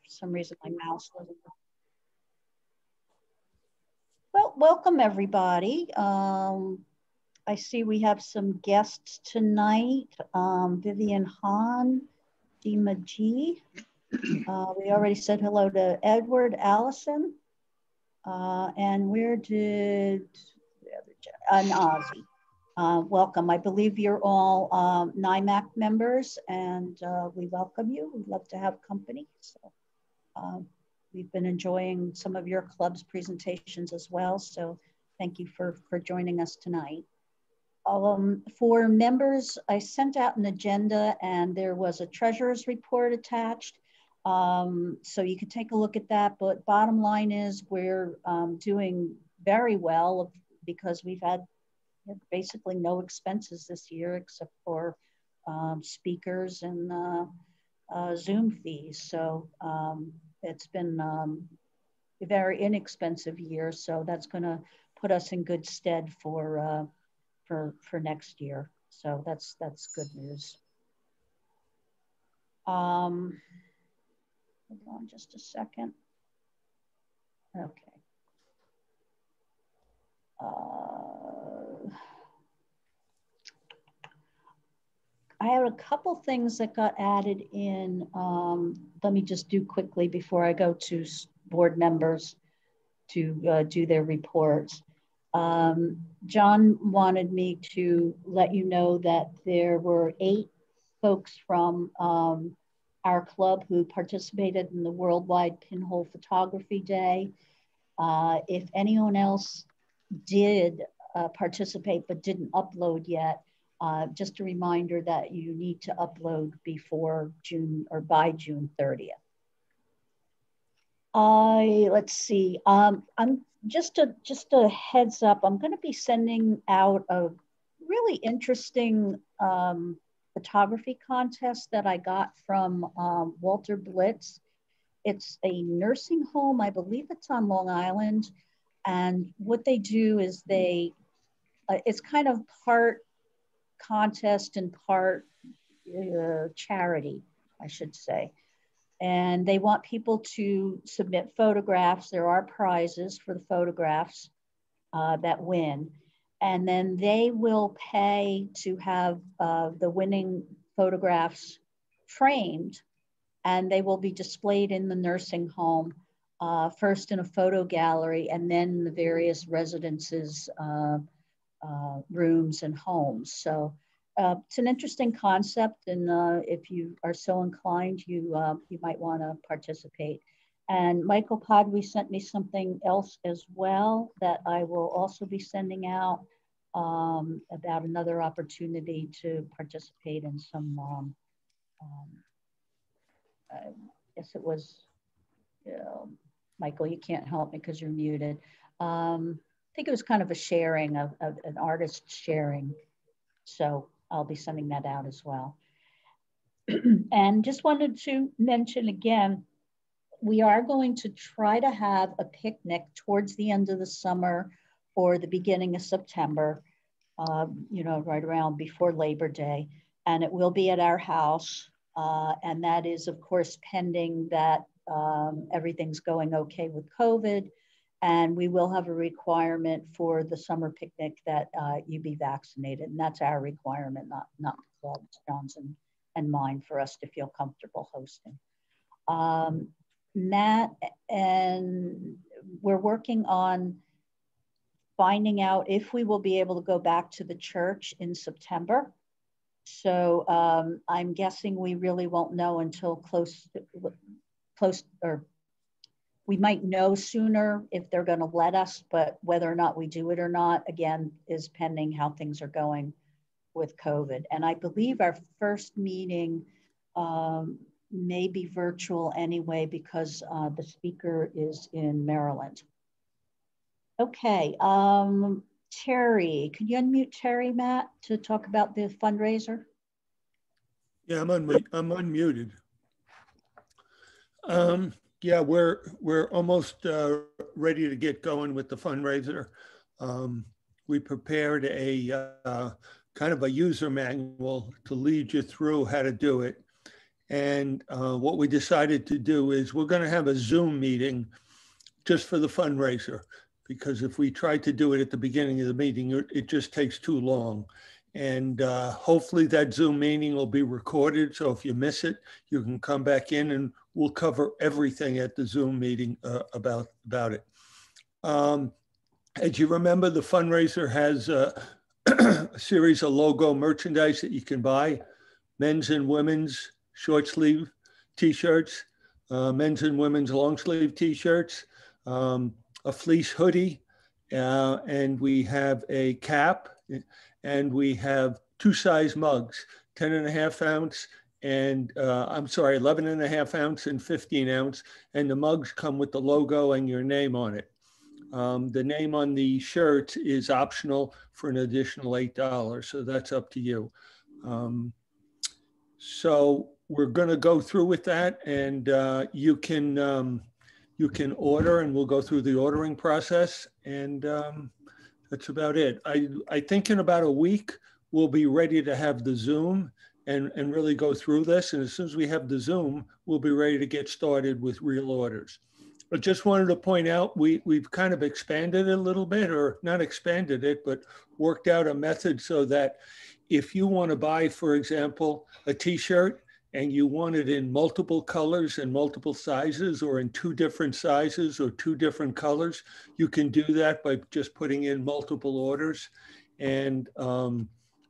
For some reason, my mouse wasn't. Well, welcome everybody. I see we have some guests tonight. Vivian Hahn, Dima G. We already said hello to Edward, Allison. And where did the other, Ozzy. Welcome. I believe you're all NIMAC members, and we welcome you. We'd love to have company. So we've been enjoying some of your club's presentations as well. So thank you for joining us tonight. For members, I sent out an agenda and there was a treasurer's report attached. So you could take a look at that, but bottom line is we're doing very well because we've had basically no expenses this year except for speakers and Zoom fees. So it's been a very inexpensive year. So that's gonna put us in good stead for next year. So that's good news. Hold on just a second. Okay. I have a couple things that got added in. Let me just do quickly before I go to board members to do their reports. John wanted me to let you know that there were 8 folks from our club who participated in the Worldwide Pinhole Photography Day. If anyone else did participate but didn't upload yet, just a reminder that you need to upload before June or by June 30th. Let's see. I'm just a heads up. I'm going to be sending out a really interesting photography contest that I got from Walter Blitz. It's a nursing home. I believe it's on Long Island. And what they do is it's kind of part contest and part charity, I should say. And they want people to submit photographs. There are prizes for the photographs that win. And then they will pay to have the winning photographs framed, and they will be displayed in the nursing home, first in a photo gallery and then in the various residences, rooms and homes. So it's an interesting concept, and if you are so inclined, you might want to participate. And Michael Podwee sent me something else as well that I will also be sending out about another opportunity to participate in some, I guess it was, Michael, you can't help me because you're muted. I think it was kind of a sharing of an artist sharing. So I'll be sending that out as well. And just wanted to mention again, we are going to try to have a picnic towards the end of the summer or the beginning of September, right around before Labor Day. And it will be at our house. And that is, of course, pending that everything's going okay with COVID. And we will have a requirement for the summer picnic that you be vaccinated. And that's our requirement, not the club's, John's and mine, for us to feel comfortable hosting. Matt, and we're working on finding out if we will be able to go back to the church in September. So I'm guessing we really won't know until close, or we might know sooner if they're going to let us, but whether or not we do it or not, again, is pending how things are going with COVID. And I believe our first meeting may be virtual anyway because the speaker is in Maryland. Okay, Terry, can you unmute Terry, Matt, to talk about the fundraiser? Yeah, I'm unmuted. Yeah, we're almost ready to get going with the fundraiser. We prepared a kind of a user manual to lead you through how to do it. And what we decided to do is we're going to have a Zoom meeting just for the fundraiser, because if we try to do it at the beginning of the meeting, it just takes too long. And hopefully that Zoom meeting will be recorded. So if you miss it, you can come back in and we'll cover everything at the Zoom meeting about it. As you remember, the fundraiser has a series of logo merchandise that you can buy, men's and women's short sleeve t-shirts, men's and women's long sleeve t-shirts, a fleece hoodie, and we have a cap, and we have 2 size mugs, 10.5 ounce and 11.5 ounce and 15 ounce. And the mugs come with the logo and your name on it. The name on the shirt is optional for an additional $8, so that's up to you. So we're going to go through with that, and you can order, and we'll go through the ordering process, and that's about it. I think in about a week we'll be ready to have the Zoom and really go through this, and as soon as we have the Zoom, we'll be ready to get started with real orders. I just wanted to point out, we've kind of expanded it a little bit, or not expanded it, but worked out a method so that if you want to buy, for example, a t-shirt and you want it in multiple colors and multiple sizes, or in 2 different sizes or 2 different colors, you can do that by just putting in multiple orders. And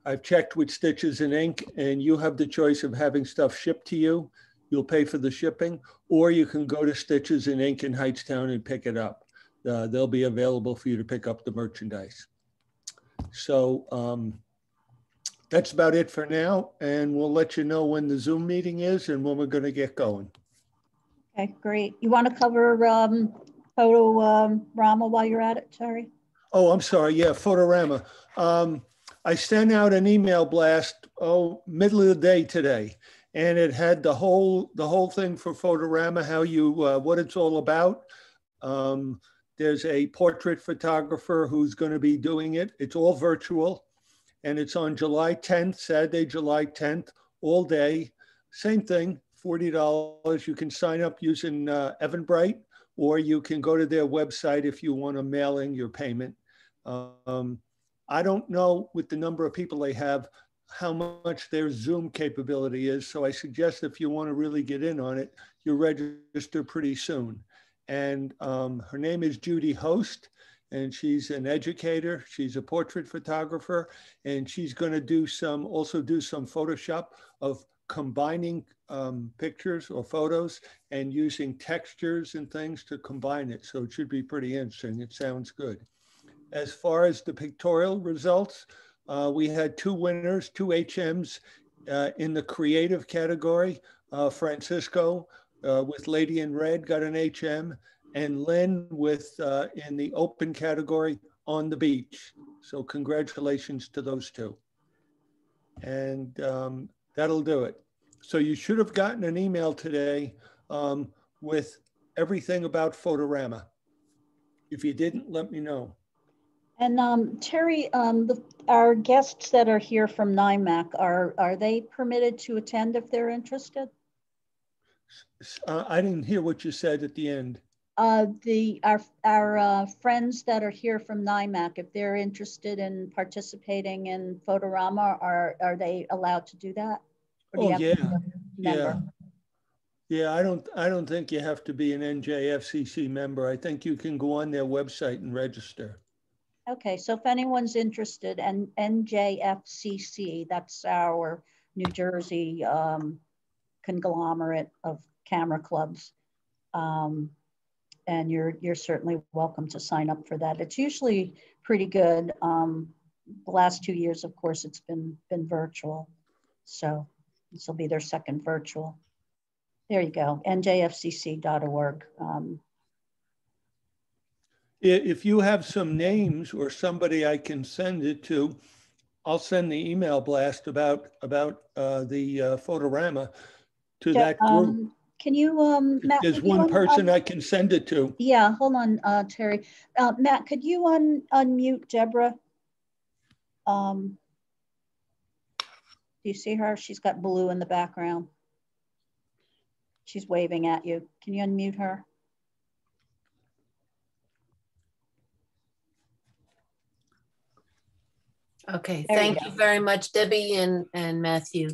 I've checked with Stitches and Ink, and you have the choice of having stuff shipped to you. You'll pay for the shipping, or you can go to Stitches and Ink in Hightstown and pick it up. They'll be available for you to pick up the merchandise. So that's about it for now, and we'll let you know when the Zoom meeting is and when we're going to get going. Okay, great. You want to cover Photorama while you're at it, Terry? Oh, I'm sorry. Yeah, Photorama. I sent out an email blast, middle of the day today, and it had the whole thing for Photorama, how you what it's all about. There's a portrait photographer who's going to be doing it. It's all virtual, and it's on July 10th, Saturday, July 10th, all day. Same thing, $40. You can sign up using Eventbrite, or you can go to their website if you want to mail in your payment. I don't know with the number of people they have how much their Zoom capability is. So I suggest if you want to really get in on it, you register pretty soon. And her name is Judy Host, and she's an educator. She's a portrait photographer, and she's going to also do some Photoshop of combining pictures or photos and using textures and things to combine it. So it should be pretty interesting. It sounds good. As far as the pictorial results, we had 2 winners, 2 HMs in the creative category. Francisco with Lady in Red got an HM, and Lynn with in the open category, On the Beach. So congratulations to those 2. And that'll do it. So you should have gotten an email today with everything about Photorama. If you didn't, let me know. And Terry, our guests that are here from NIMAC, are they permitted to attend if they're interested? I didn't hear what you said at the end. Our friends that are here from NIMAC, if they're interested in participating in Photorama, are they allowed to do that? Oh yeah. Yeah, I don't think you have to be an NJFCC member. I think you can go on their website and register. Okay, so if anyone's interested, and NJFCC, that's our New Jersey conglomerate of camera clubs, and you're certainly welcome to sign up for that. It's usually pretty good. The last 2 years, of course, it's been virtual, so this will be their second virtual. There you go, njfcc.org. If you have some names or somebody I can send it to, I'll send the email blast about the Photorama to that group. Can you, Matt? There's one person I can send it to. Yeah, hold on, Terry. Matt, could you unmute Deborah? Do you see her? She's got blue in the background. She's waving at you. Can you unmute her? Okay, There thank you very much, Debbie and Matthew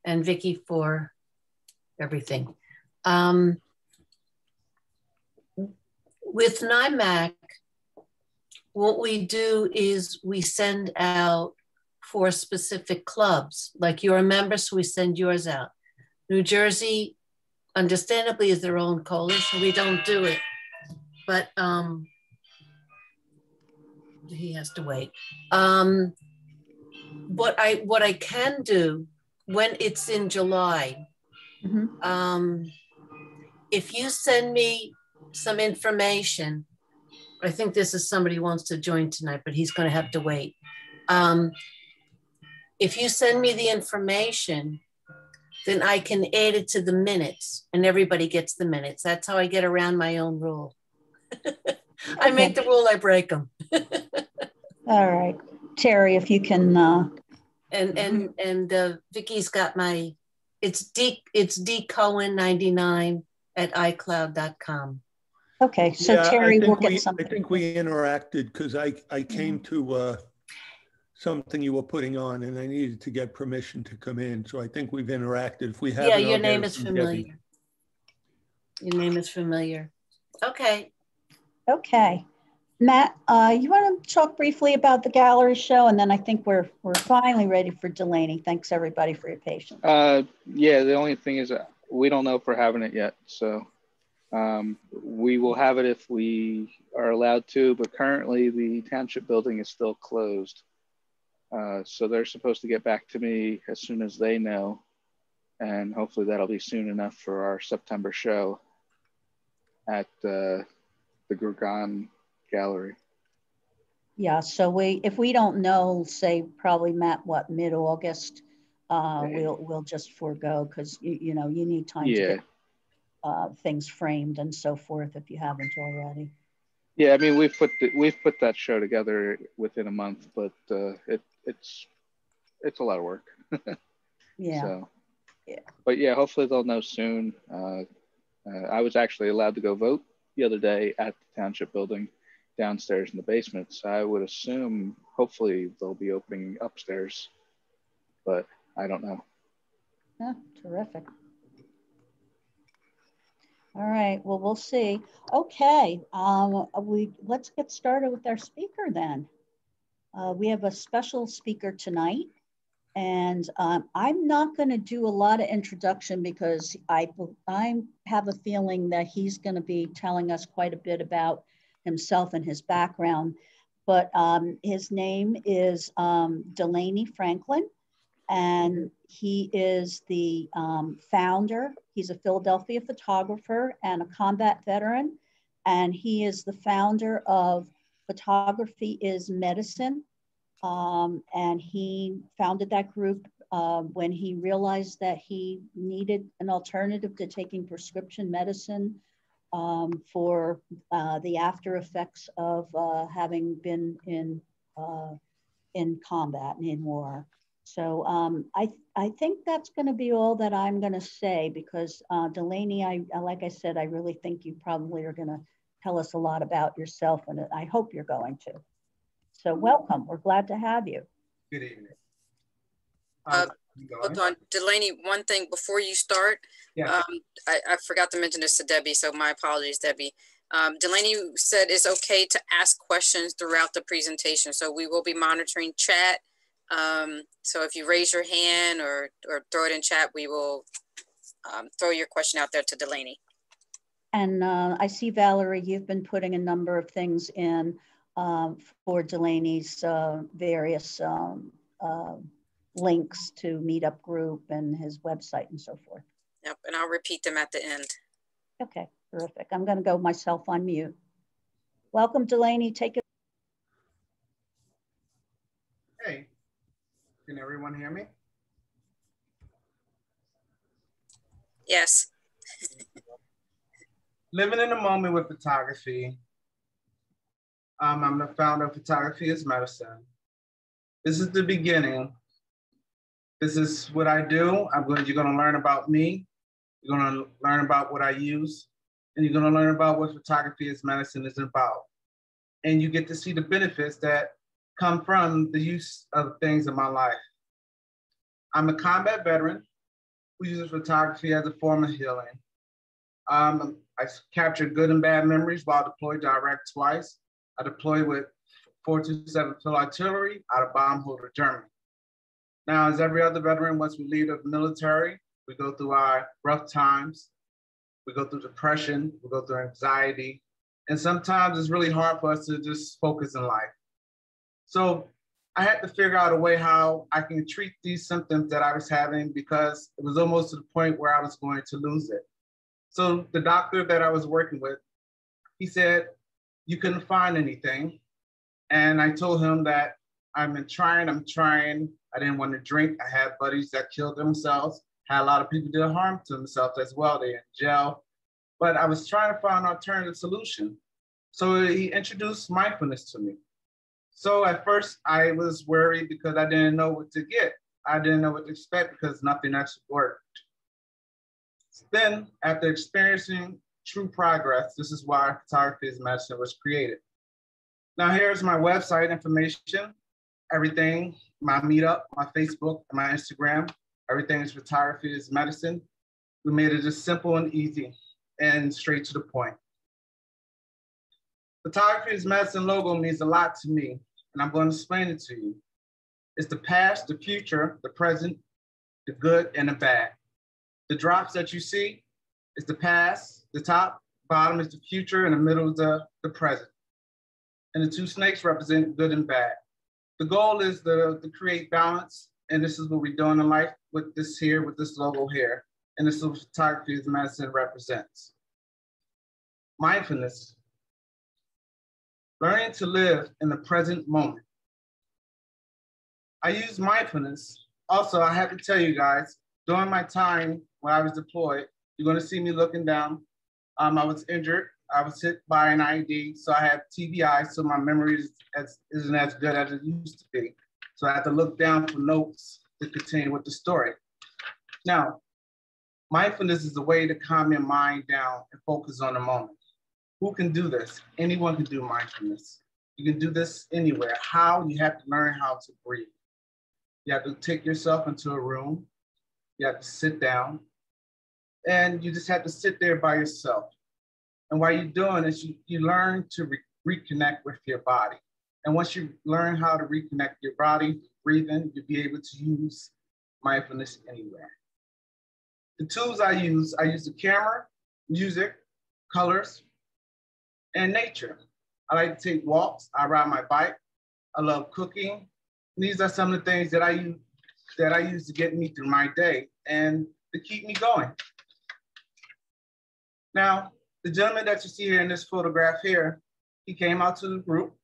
and Vicky for everything. With NIMAC, what we do is we send out for specific clubs. Like you're a member, so we send yours out. New Jersey, understandably, is their own coalition. We don't do it, but he has to wait. What I can do when it's in July, if you send me some information, I think this is somebody who wants to join tonight, but he's going to have to wait. If you send me the information, then I can add it to the minutes and everybody gets the minutes. That's how I get around my own rule. I make the rule, I break them. All right. Terry, if you can. And Vicky's got my, it's dcohen99@icloud.com. Okay, so yeah, Terry will get something. I think we interacted because I came to something you were putting on and I needed to get permission to come in. So I think we've interacted. If we haven't, yeah, your name is familiar. Debbie. Your name is familiar. Okay. Okay. Matt, you want to talk briefly about the gallery show, and then I think we're finally ready for Dalanie. Thanks everybody for your patience. Yeah, the only thing is we don't know if we're having it yet, so we will have it if we are allowed to. But currently, the township building is still closed, so they're supposed to get back to me as soon as they know, and hopefully that'll be soon enough for our September show at the Gurgan Gallery. Yeah, so if we don't know, say probably Matt, what, mid-August, we'll just forego because you know you need time to get things framed and so forth if you haven't already. Yeah, I mean we've put that show together within a month, but it's a lot of work. Yeah. So, yeah. But yeah, hopefully they'll know soon. I was actually allowed to go vote the other day at the township building downstairs in the basement. So I would assume hopefully they'll be opening upstairs, but I don't know. Yeah, terrific. All right, well, we'll see. Okay, let's get started with our speaker then. We have a special speaker tonight, and I'm not going to do a lot of introduction because I have a feeling that he's going to be telling us quite a bit about himself and his background, but his name is Dalanie Franklin, and he is the founder. He's a Philadelphia photographer and a combat veteran, and he is the founder of Photography is Medicine, and he founded that group when he realized that he needed an alternative to taking prescription medicine for the after effects of having been in combat and in war. So I think that's going to be all that I'm going to say because Dalanie, like I said, I really think you probably are going to tell us a lot about yourself, and I hope you're going to. So welcome. We're glad to have you. Good evening. Hold on, Dalanie, one thing before you start. Yeah. I forgot to mention this to Debbie, so my apologies, Debbie. Dalanie said it's okay to ask questions throughout the presentation, so we will be monitoring chat. So if you raise your hand or throw it in chat, we will throw your question out there to Dalanie. And I see, Valerie, you've been putting a number of things in for Delanie's various links to Meetup Group and his website and so forth. Yep, and I'll repeat them at the end. Okay, terrific. I'm going to go myself on mute. Welcome, Dalanie. Take it. Hey, can everyone hear me? Yes. Living in the moment with photography. I'm the founder of Photography is Medicine. This is the beginning. This is what I do. You're going to learn about me. You're gonna learn about what I use, and you're gonna learn about what photography as medicine is about. And you get to see the benefits that come from the use of things in my life. I'm a combat veteran who uses photography as a form of healing. I captured good and bad memories while deployed to Iraq twice. I deployed with 427 Field Artillery out of bomb holder Germany. Now, as every other veteran, once we leave the military, we go through our rough times. We go through depression, we go through anxiety. And sometimes it's really hard for us to just focus in life. So I had to figure out a way how I can treat these symptoms that I was having, because it was almost to the point where I was going to lose it. So the doctor that I was working with, he said, you couldn't find anything. And I told him that I'm trying. I didn't want to drink. I had buddies that killed themselves. Had a lot of people did harm to themselves as well. They're in jail. But I was trying to find an alternative solution. So he introduced mindfulness to me. So at first I was worried because I didn't know what to get. I didn't know what to expect because nothing actually worked. Then after experiencing true progress, this is why Photography as Medicine was created. Now here's my website information, everything, my meetup, my Facebook, and my Instagram, everything is Photography as Medicine. We made it just simple and easy and straight to the point. Photography as Medicine logo means a lot to me, and I'm going to explain it to you. It's the past, the future, the present, the good, and the bad. The drops that you see is the past, the top, bottom is the future, and the middle is the present. And the two snakes represent good and bad. The goal is to create balance, and this is what we're doing in life with this here, with this logo here. And this is what Photography as Medicine represents. Mindfulness. Learning to live in the present moment. I use mindfulness. Also, I have to tell you guys, during my time when I was deployed, you're gonna see me looking down. I was injured. I was hit by an IED, so I have TBI, so my memory isn't as good as it used to be. So I have to look down for notes to continue with the story. Now, mindfulness is a way to calm your mind down and focus on the moment. Who can do this? Anyone can do mindfulness. You can do this anywhere. How? You have to learn how to breathe. You have to take yourself into a room. You have to sit down. And you just have to sit there by yourself. And while you're doing this, you learn to reconnect with your body. And once you learn how to reconnect your body, breathing, you'll be able to use mindfulness anywhere. The tools I use the camera, music, colors, and nature. I like to take walks. I ride my bike. I love cooking. And these are some of the things that I use to get me through my day and to keep me going. Now, the gentleman that you see here in this photograph here, he came out to the group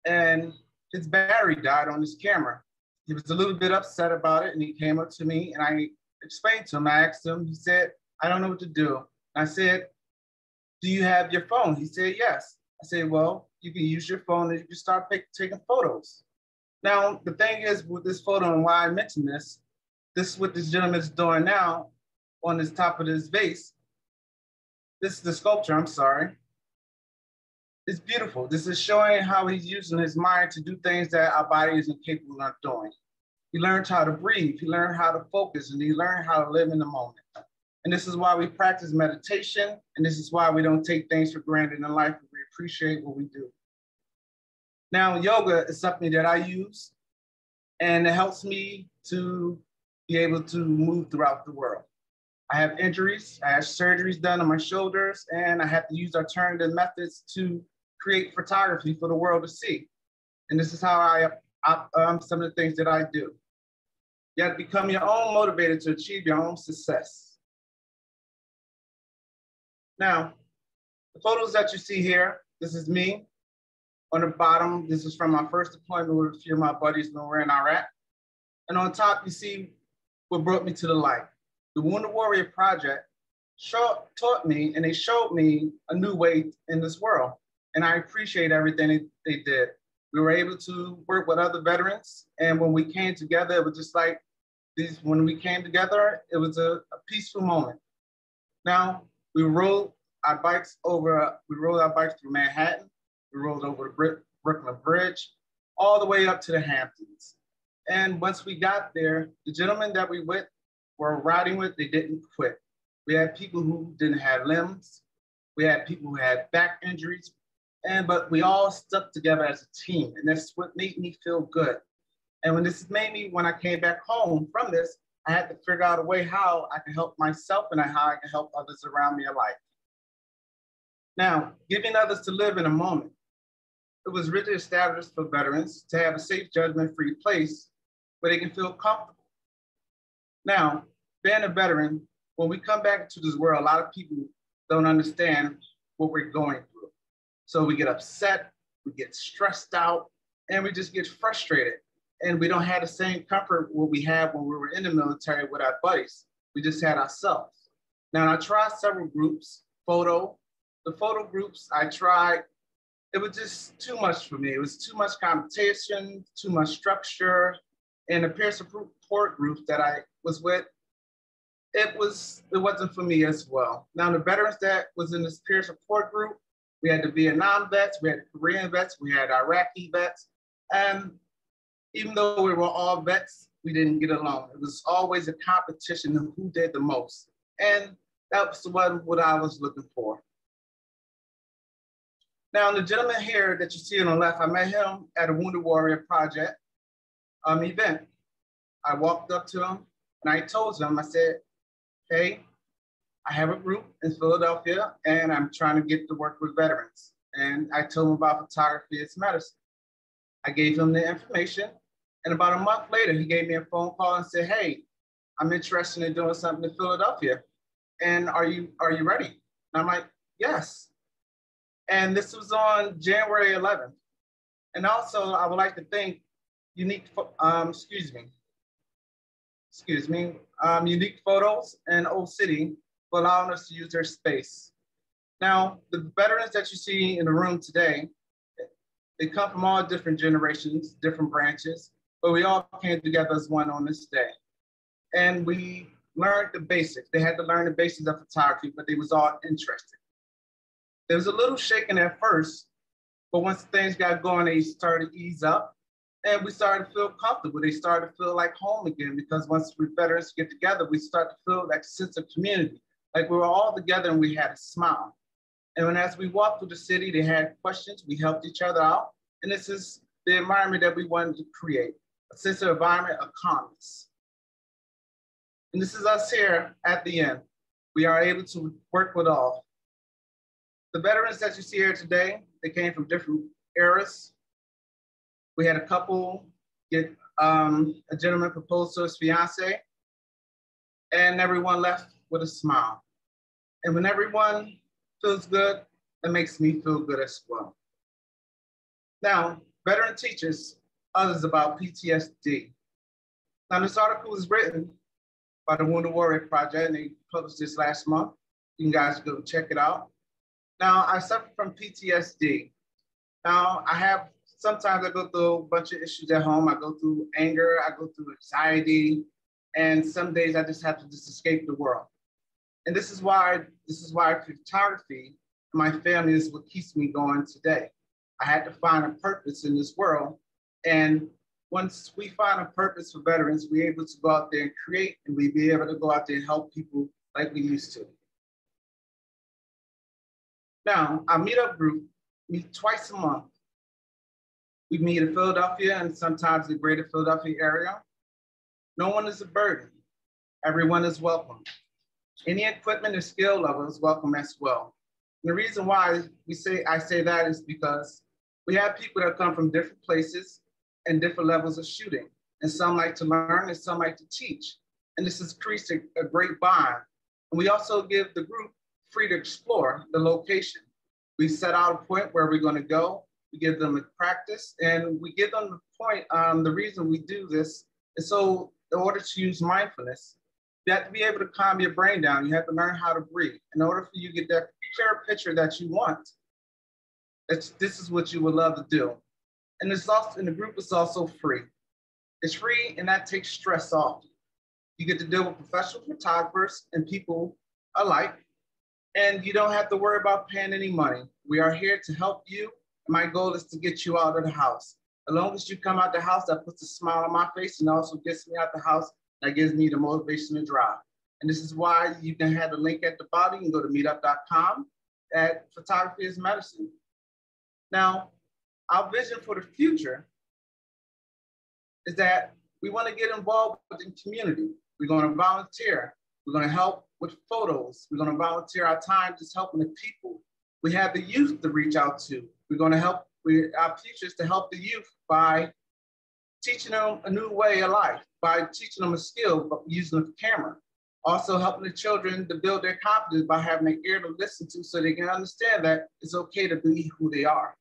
and his battery died on his camera. He was a little bit upset about it, and he came up to me and I explained to him. I asked him, he said, I don't know what to do. I said, do you have your phone? He said, yes. I said, well, you can use your phone and you can start taking photos. Now, the thing is with this photo and why I mentioned this is what this gentleman is doing now on the top of this vase. This is the sculpture, I'm sorry. It's beautiful. This is showing how he's using his mind to do things that our body isn't capable of doing. He learned how to breathe, he learned how to focus, and he learned how to live in the moment. And this is why we practice meditation, and this is why we don't take things for granted in life, and we appreciate what we do. Now, yoga is something that I use, and it helps me to be able to move throughout the world. I have injuries, I have surgeries done on my shoulders, and I have to use alternative methods to create photography for the world to see. And this is how some of the things that I do. You have to become your own motivator to achieve your own success. Now, the photos that you see here, this is me. On the bottom, this is from my first deployment with a few of my buddies when we were in Iraq. And on top, you see what brought me to the light. The Wounded Warrior Project taught me, and they showed me a new way in this world. And I appreciate everything they did. We were able to work with other veterans. And when we came together, it was just like when we came together, it was a peaceful moment. Now, we rode our bikes through Manhattan. We rode over the Brooklyn Bridge, all the way up to the Hamptons. And once we got there, the gentlemen that we were riding with, they didn't quit. We had people who didn't have limbs. We had people who had back injuries, but we all stuck together as a team. And that's what made me feel good. And when I came back home from this, I had to figure out a way how I can help myself and how I can help others around me alike. Now, giving others to live in a moment. It was really established for veterans to have a safe, judgment-free place where they can feel comfortable. Now, being a veteran, when we come back into this world, a lot of people don't understand what we're going through. So we get upset, we get stressed out, and we just get frustrated. And we don't have the same comfort what we had when we were in the military with our buddies. We just had ourselves. Now, I tried several groups, the photo groups I tried, it was just too much for me. It was too much competition, too much structure. And the peer support group that I was with, it wasn't for me as well. Now, the veterans that was in this peer support group, we had the Vietnam vets, we had the Korean vets, we had Iraqi vets. And even though we were all vets, we didn't get along. It was always a competition of who did the most. And that was what I was looking for. Now, the gentleman here that you see on the left, I met him at a Wounded Warrior Project event. I walked up to him and I told him, I said, hey, I have a group in Philadelphia and I'm trying to get to work with veterans. And I told him about photography as medicine. I gave him the information. And about a month later, he gave me a phone call and said, hey, I'm interested in doing something in Philadelphia. And are you ready? And I'm like, yes. And this was on January 11th. And also, I would like to thank Unique Photos and Old City for allowing us to use their space. Now, the veterans that you see in the room today, they come from all different generations, different branches, but we all came together as one on this day. And we learned the basics. They had to learn the basics of photography, but they was all interested. There was a little shaking at first, but once things got going, they started to ease up and we started to feel comfortable. They started to feel like home again because once we veterans get together, we start to feel that sense of community, like we were all together and we had a smile. And as we walked through the city, they had questions, we helped each other out. And this is the environment that we wanted to create, a sense of environment of calmness. And this is us here at the end. We are able to work with all. The veterans that you see here today, they came from different eras. We had a couple get, a gentleman proposed to his fiance, and everyone left with a smile. And when everyone feels good, it makes me feel good as well. Now, veteran teaches others about PTSD. Now, this article was written by the Wounded Warrior Project, and they published this last month. You guys go check it out. Now, I suffer from PTSD. Now, sometimes I go through a bunch of issues at home. I go through anger, I go through anxiety, and some days I just have to escape the world. And this is why photography and my family is what keeps me going today. I had to find a purpose in this world. And once we find a purpose for veterans, we're able to go out there and create, and we be able to go out there and help people like we used to. Now, our meetup group meet twice a month. We meet in Philadelphia and sometimes the greater Philadelphia area. No one is a burden. Everyone is welcome. Any equipment and skill level is welcome as well. And the reason why I say that is because we have people that come from different places and different levels of shooting. And some like to learn and some like to teach. And this has created a great bond. And we also give the group free to explore the location. We set out a point where we're going to go. We give them a practice and we give them the point. The reason we do this is so in order to use mindfulness, you have to be able to calm your brain down. You have to learn how to breathe. In order for you to get that clear picture that you want, this is what you would love to do. And the group is also free. It's free and that takes stress off. You get to deal with professional photographers and people alike, and you don't have to worry about paying any money. We are here to help you. My goal is to get you out of the house. As long as you come out the house, that puts a smile on my face and also gets me out the house. That gives me the motivation to drive. And this is why you can have the link at the bottom. You can go to meetup.com at Photography is Medicine. Now, our vision for the future is that we want to get involved with the community. We're going to volunteer. We're going to help with photos. We're going to volunteer our time just helping the people. We have the youth to reach out to. We're going to help, our future is to help the youth by teaching them a new way of life, by teaching them a skill, by using the camera. Also helping the children to build their confidence by having an ear to listen to so they can understand that it's okay to be who they are.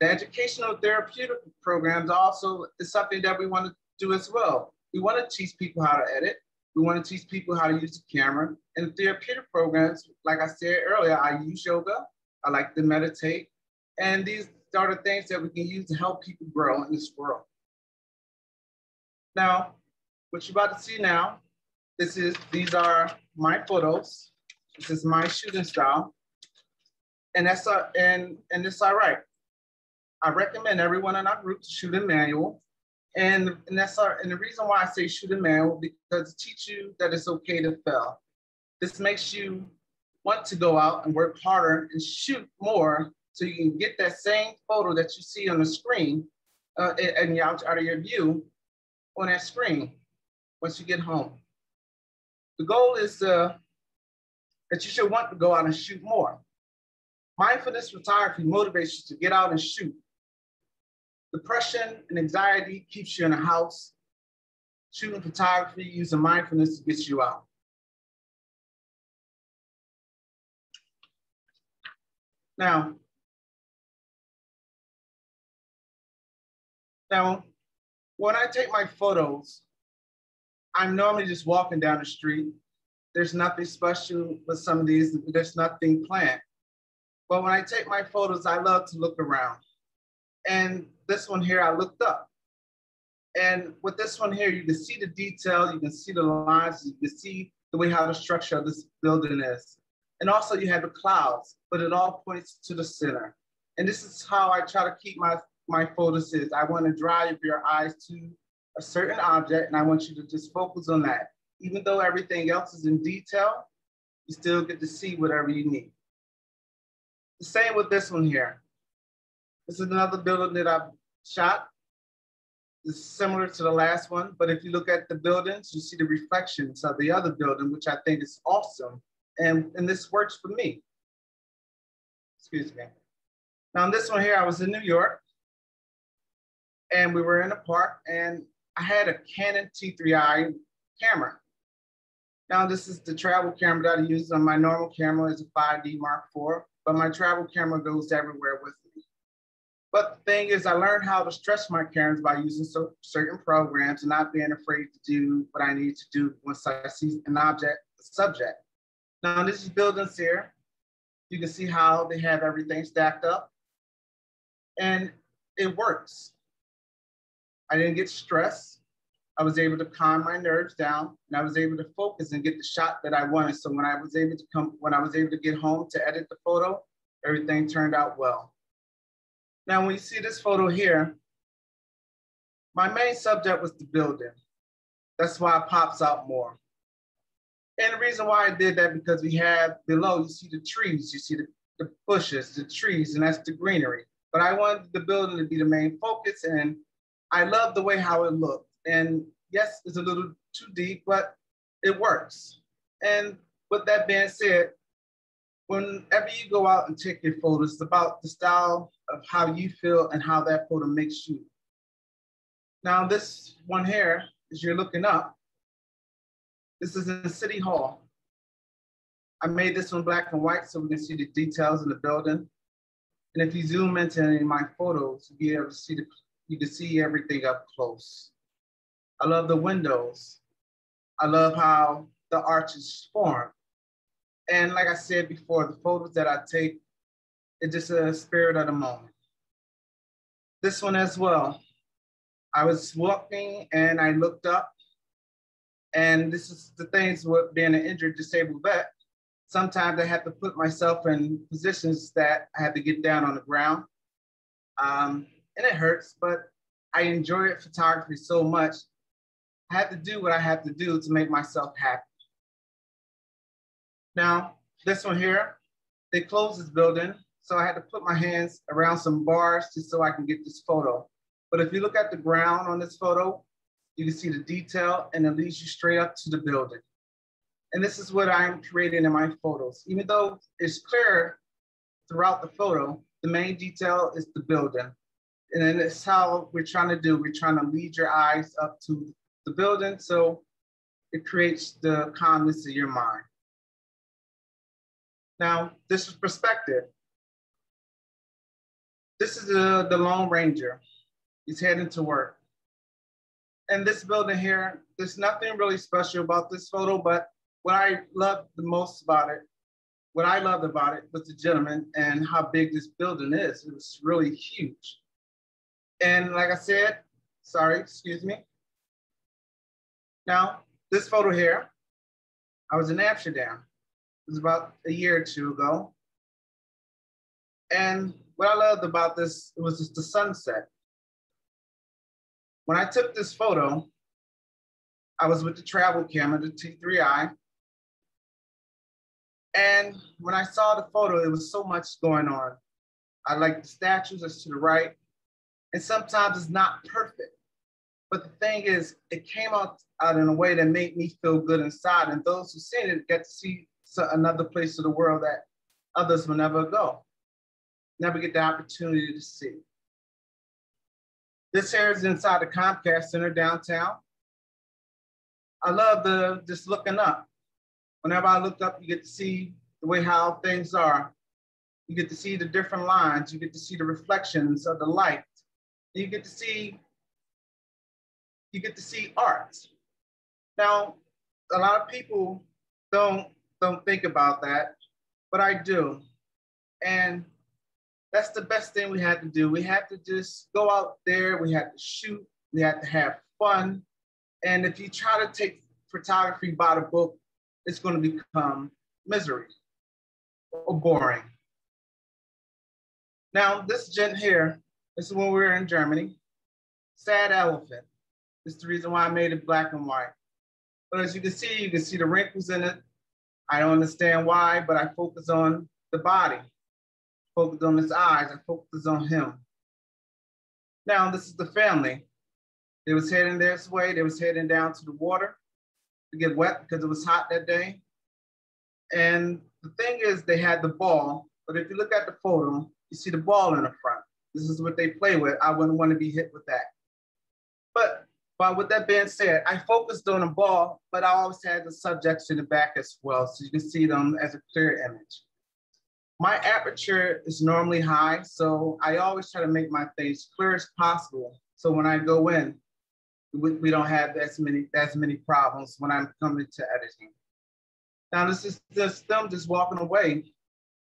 The educational therapeutic programs also is something that we want to do as well. We want to teach people how to edit. We want to teach people how to use the camera. And the therapeutic programs, like I said earlier, I use yoga. I like to meditate. And these are the things that we can use to help people grow in this world. Now, what you're about to see now, these are my photos. This is my shooting style. And that's and it's all right. I recommend everyone in our group to shoot in manual. And the reason why I say shoot in manual, because to teach you that it's okay to fail. This makes you want to go out and work harder and shoot more so you can get that same photo that you see on the screen and out of your view on that screen once you get home. The goal is that you should want to go out and shoot more. Mindfulness photography motivates you to get out and shoot. Depression and anxiety keeps you in the house. Shooting photography using mindfulness gets you out. Now, when I take my photos, I'm normally just walking down the street. There's nothing special with some of these, there's nothing planned. But when I take my photos, I love to look around. And this one here, I looked up. And with this one here, you can see the detail, you can see the lines, you can see the way how the structure of this building is. And also you have the clouds, but it all points to the center. And this is how I try to keep my photos is. I want to drive your eyes to a certain object, and I want you to just focus on that. Even though everything else is in detail, you still get to see whatever you need. The same with this one here. This is another building that I've shot. It's similar to the last one, but if you look at the buildings, you see the reflections of the other building, which I think is awesome. And this works for me. Excuse me. Now, in this one here, I was in New York, and we were in a park, and I had a Canon T3i camera. Now, this is the travel camera that I use. On my normal camera is a 5D Mark IV, but my travel camera goes everywhere with me. But the thing is, I learned how to stretch my cameras by using certain programs and not being afraid to do what I need to do once I see an object, a subject. Now, this is buildings here. You can see how they have everything stacked up. And it works. I didn't get stressed. I was able to calm my nerves down, and I was able to focus and get the shot that I wanted. So when I was able to get home to edit the photo, everything turned out well. Now, when you see this photo here, my main subject was the building. That's why it pops out more. And the reason why I did that, because we have below, you see the trees, you see the bushes, the trees, and that's the greenery. But I wanted the building to be the main focus, and I love the way how it looked. And yes, it's a little too deep, but it works. And with that being said, whenever you go out and take your photos, it's about the style of how you feel and how that photo makes you. Now, this one here, as you're looking up, this is in City Hall. I made this one black and white so we can see the details in the building. And if you zoom into any of my photos, you'll be able to see you can see everything up close. I love the windows. I love how the arches form. And like I said before, the photos that I take, it's just a spirit of the moment. This one as well. I was walking and I looked up And this is the things with being an injured disabled vet. Sometimes I have to put myself in positions that I have to get down on the ground. And it hurts, but I enjoy photography so much. I have to do what I have to do to make myself happy. Now, this one here, they closed this building, so I had to put my hands around some bars just so I can get this photo. But if you look at the ground on this photo, you can see the detail and it leads you straight up to the building. And this is what I'm creating in my photos. Even though it's clear throughout the photo, the main detail is the building. And then it's how we're trying to do. We're trying to lead your eyes up to the building so it creates the calmness of your mind. Now, this is perspective. This is the Lone Ranger. He's heading to work. And this building here, there's nothing really special about this photo, but what I loved the most about it, what I loved about it was the gentleman and how big this building is. It was really huge. And like I said, sorry, excuse me. Now, this photo here, I was in Amsterdam. It was about a year or two ago. And what I loved about this, it was just the sunset. When I took this photo, I was with the travel camera, the T3i. And when I saw the photo, there was so much going on. I like the statues that's to the right. And sometimes it's not perfect. But the thing is, it came out in a way that made me feel good inside. And those who seen it get to see another place of the world that others will never go, never get the opportunity to see. This here is inside the Comcast Center downtown. I love just looking up. Whenever I look up, you get to see the way how things are. You get to see the different lines. You get to see the reflections of the light. You get to see art. Now, a lot of people don't think about that, but I do. And that's the best thing we had to do. We had to just go out there, we had to shoot, we had to have fun. And if you try to take photography by the book, it's going to become misery or boring. Now, this gent here, this is when we were in Germany. Sad elephant. This is the reason why I made it black and white. But as you can see the wrinkles in it. I don't understand why, but I focus on the body, focus on his eyes, I focus on him. Now, this is the family. They was heading this way. They was heading down to the water to get wet because it was hot that day. And the thing is, they had the ball, but if you look at the photo, you see the ball in the front. This is what they play with. I wouldn't want to be hit with that. But with that being said, I focused on the ball, but I always had the subjects in the back as well, so you can see them as a clear image. My aperture is normally high, so I always try to make my things clear as possible. So when I go in, we don't have as many problems when I'm coming to editing. Now this is just them just walking away.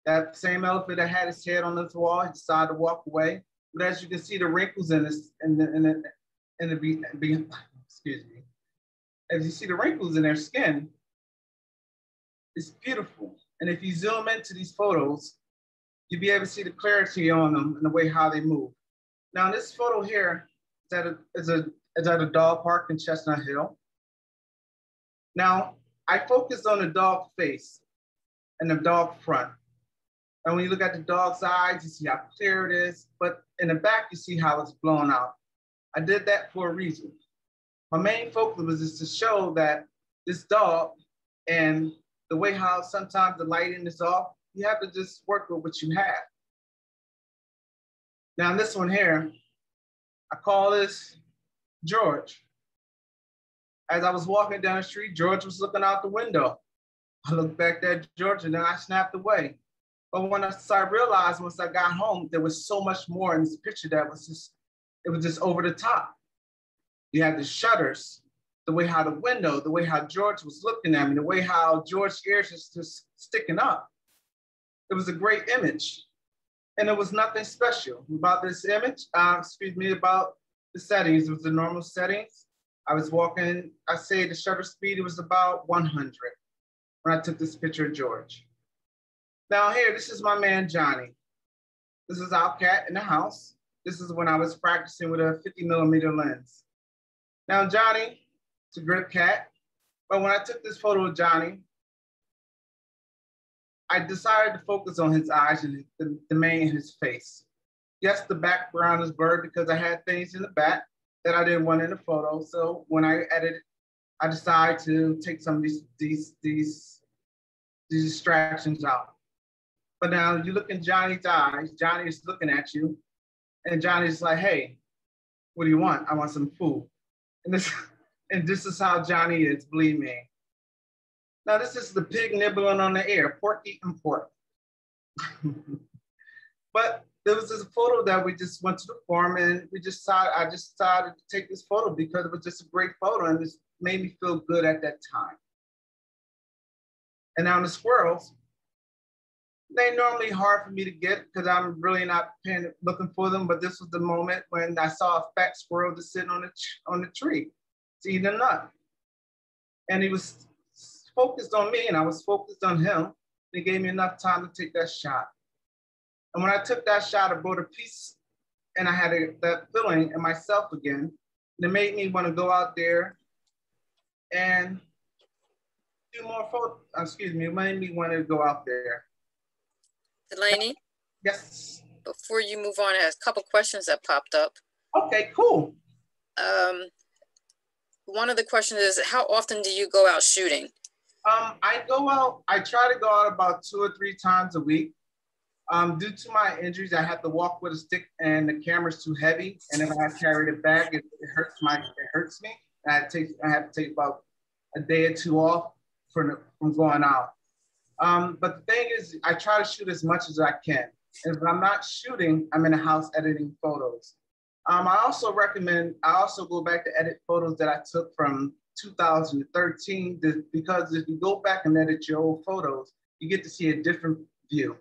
That same elephant that had his head on this wall, he decided to walk away. But as you can see, the wrinkles in this, excuse me. As you see the wrinkles in their skin, it's beautiful. And if you zoom into these photos, you'll be able to see the clarity on them and the way how they move. Now this photo here is at a dog park in Chestnut Hill. Now I focused on the dog face and the dog front. And when you look at the dog's eyes, you see how clear it is, but in the back, you see how it's blown out. I did that for a reason. My main focus was just to show that this dog and the way how sometimes the lighting is off, you have to just work with what you have. Now this one here, I call this George. As I was walking down the street, George was looking out the window. I looked back at George and then I snapped away. But I realized once I got home, there was so much more in this picture that was just over the top. You had the shutters, the way how the window, the way how George was looking at me, the way how George's ears was just sticking up. It was a great image. And there was nothing special about this image, about the settings. It was the normal settings. I was walking, I say the shutter speed, it was about 100 when I took this picture of George. Now here, this is my man, Johnny. This is our cat in the house. This is when I was practicing with a 50mm lens. Now Johnny, it's a great cat, but when I took this photo of Johnny, I decided to focus on his eyes and the main his face. Yes, the background is blurred because I had things in the back that I didn't want in the photo. So when I edited, I decided to take some of these distractions out. But now you look in Johnny's eyes, Johnny is looking at you, and Johnny's like, hey, what do you want? I want some food. And this is how Johnny is, believe me. Now this is the pig nibbling on the air, pork eating pork. But there was this photo that we just went to the farm and I just decided to take this photo because it was just a great photo and it made me feel good at that time. And now the squirrels, they're normally hard for me to get because I'm really not looking for them, but this was the moment when I saw a fat squirrel just sitting on the tree, to eat a nut. And he was focused on me and I was focused on him. They gave me enough time to take that shot. And when I took that shot, I brought a piece and I had that feeling in myself again. And it made me want to go out there and do more photos. Excuse me, it made me want to go out there. Dalanie? Yes. Before you move on, I have a couple questions that popped up. Okay, cool. One of the questions is, how often do you go out shooting? I try to go out about 2 or 3 times a week. Due to my injuries, I have to walk with a stick and the camera's too heavy. And if I carry the bag, it hurts me. I have to take about a day or 2 off from going out. But the thing is, I try to shoot as much as I can. And if I'm not shooting, I'm in the house editing photos. I also go back to edit photos that I took from 2013, because if you go back and edit your old photos, you get to see a different view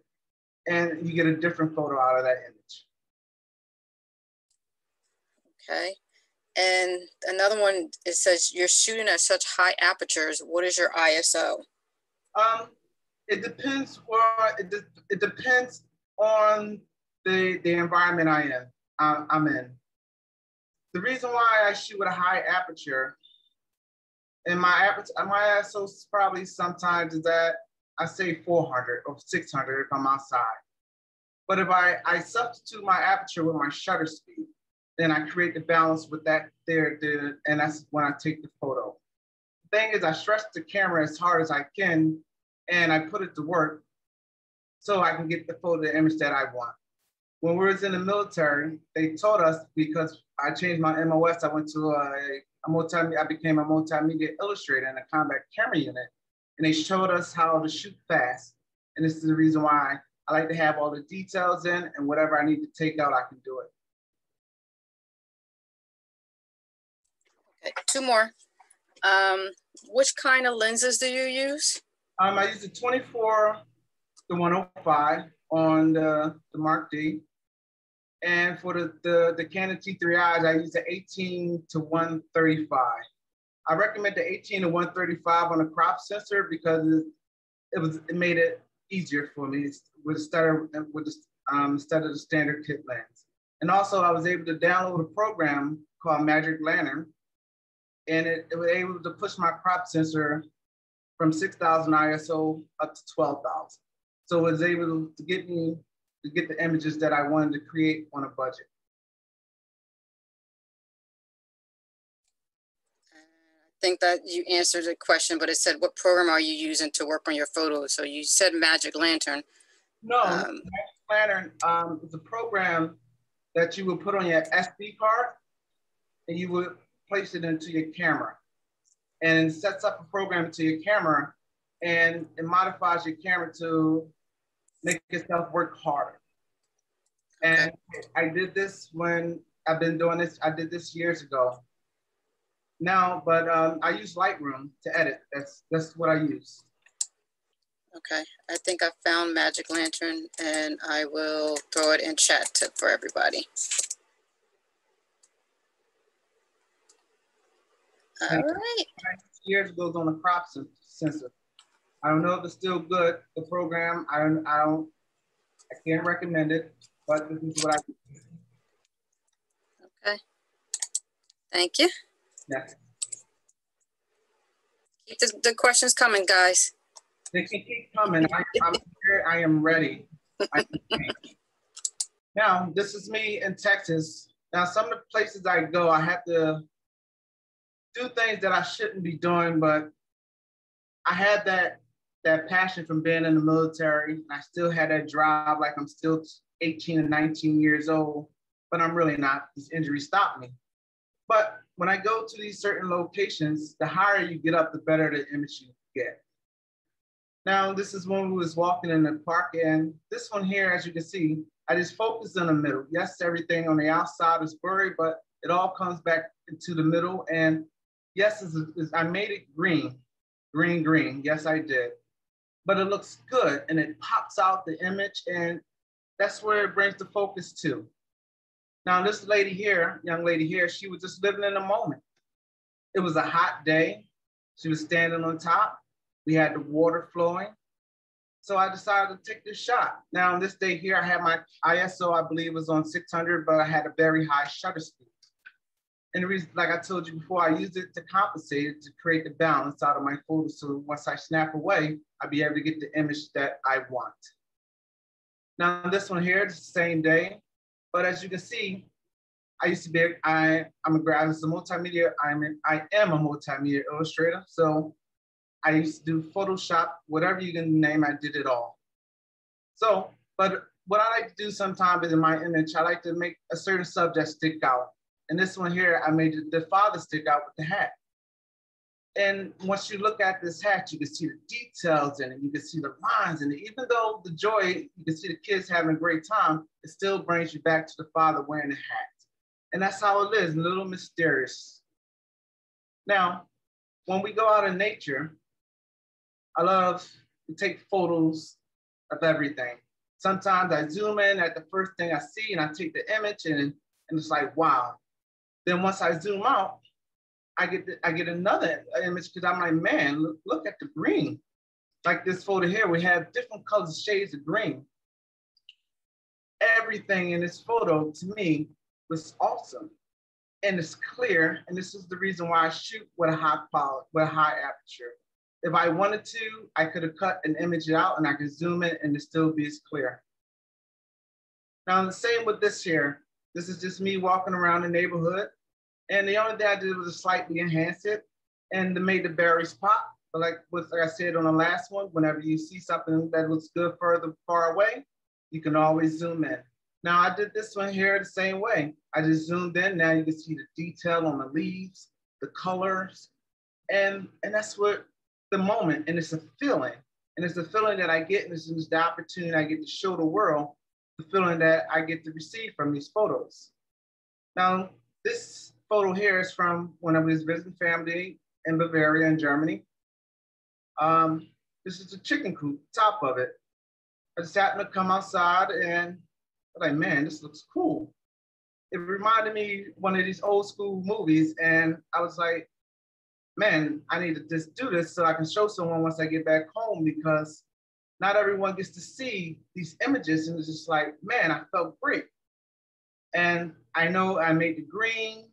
and you get a different photo out of that image. Okay. And another one, it says you're shooting at such high apertures. What is your ISO? It depends on the environment I'm in. The reason why I shoot with a high aperture, and my ISO is probably sometimes is that I say 400 or 600 if I'm outside. But if I substitute my aperture with my shutter speed, then I create the balance with that there, and that's when I take the photo. The thing is, I stretch the camera as hard as I can, and I put it to work so I can get the photo, the image that I want. When we was in the military, they taught us, because I changed my MOS, I went to I became a multimedia illustrator in a combat camera unit, and they showed us how to shoot fast. And this is the reason why I like to have all the details in, and whatever I need to take out, I can do it. Okay, 2 more. Which kind of lenses do you use? I use the 24 to 105 on the Mark D. And for the Canon T3Is, I use the 18 to 135. I recommend the 18 to 135 on the crop sensor because it made it easier for me instead of the standard kit lens. And also, I was able to download a program called Magic Lantern, and it was able to push my crop sensor from 6,000 ISO up to 12,000. So it was able to get me to get the images that I wanted to create on a budget. I think that you answered the question, but it said, what program are you using to work on your photos? So you said Magic Lantern. No, Magic Lantern is a program that you would put on your SD card and you would place it into your camera. And it sets up a program to your camera and it modifies your camera to make yourself work harder. And I did this when I've been doing this, I did this years ago. Now, but I use Lightroom to edit. That's what I use. Okay, I think I found Magic Lantern and I will throw it in chat for everybody. All right. Years ago on the crop sensor. I don't know if it's still good. The program, I can't recommend it, but this is what I do. Okay. Thank you. Yes. Keep the questions coming, guys. They can keep coming. I'm here. I am ready. Now, this is me in Texas. Now, some of the places I go, I have to do things that I shouldn't be doing, but I had that passion from being in the military. I still had that drive, like I'm still 18 and 19 years old, but I'm really not. This injury stopped me. But when I go to these certain locations, the higher you get up, the better the image you get. Now, this is when we was walking in the park, and this one here, as you can see, I just focused in the middle. Yes, everything on the outside is blurry, but it all comes back into the middle. And yes, I made it green. Green. Yes, I did. But it looks good, and it pops out the image, and that's where it brings the focus to. Now, this lady here, young lady here, she was just living in the moment. It was a hot day. She was standing on top. We had the water flowing. So I decided to take this shot. Now, on this day here, I had my ISO, I believe, was on 600, but I had a very high shutter speed. And the reason, like I told you before, I used it to compensate it, to create the balance out of my photo. So once I snap away, I'll be able to get the image that I want. Now, this one here, it's the same day. But as you can see, I used to be, I'm a graduate, a multimedia, I am a multimedia illustrator. So I used to do Photoshop, whatever you can name, I did it all. So, but what I like to do sometimes is in my image, I like to make a certain subject stick out. And this one here, I made the father stick out with the hat. And once you look at this hat, you can see the details in it. You can see the lines in it. Even though the joy, you can see the kids having a great time, it still brings you back to the father wearing the hat. And that's how it is, a little mysterious. Now, when we go out in nature, I love to take photos of everything. Sometimes I zoom in at the first thing I see and I take the image and it's like, wow. Then once I zoom out, I get another image because I'm like, man, look at the green. Like this photo here, we have different colors, shades of green. Everything in this photo to me was awesome. And it's clear, and this is the reason why I shoot with a high aperture. If I wanted to, I could have cut an image out and I could zoom in and it still be as clear. Now, the same with this here. This is just me walking around the neighborhood. And the only thing I did was slightly enhance it and to make the berries pop. But like I said on the last one, whenever you see something that looks good far away, you can always zoom in. Now I did this one here the same way. I just zoomed in. Now you can see the detail on the leaves, the colors, and that's what the moment, and it's a feeling. And it's the feeling that I get, and it's the opportunity I get to show the world, the feeling that I get to receive from these photos. Now, this photo here is from when I was visiting family in Bavaria in Germany. This is a chicken coop, top of it. I just happened to come outside and I'm like, man, this looks cool. It reminded me of one of these old school movies, and I was like, man, I need to just do this so I can show someone once I get back home, because not everyone gets to see these images, and it's just like, man, I felt great. And I know I made the green,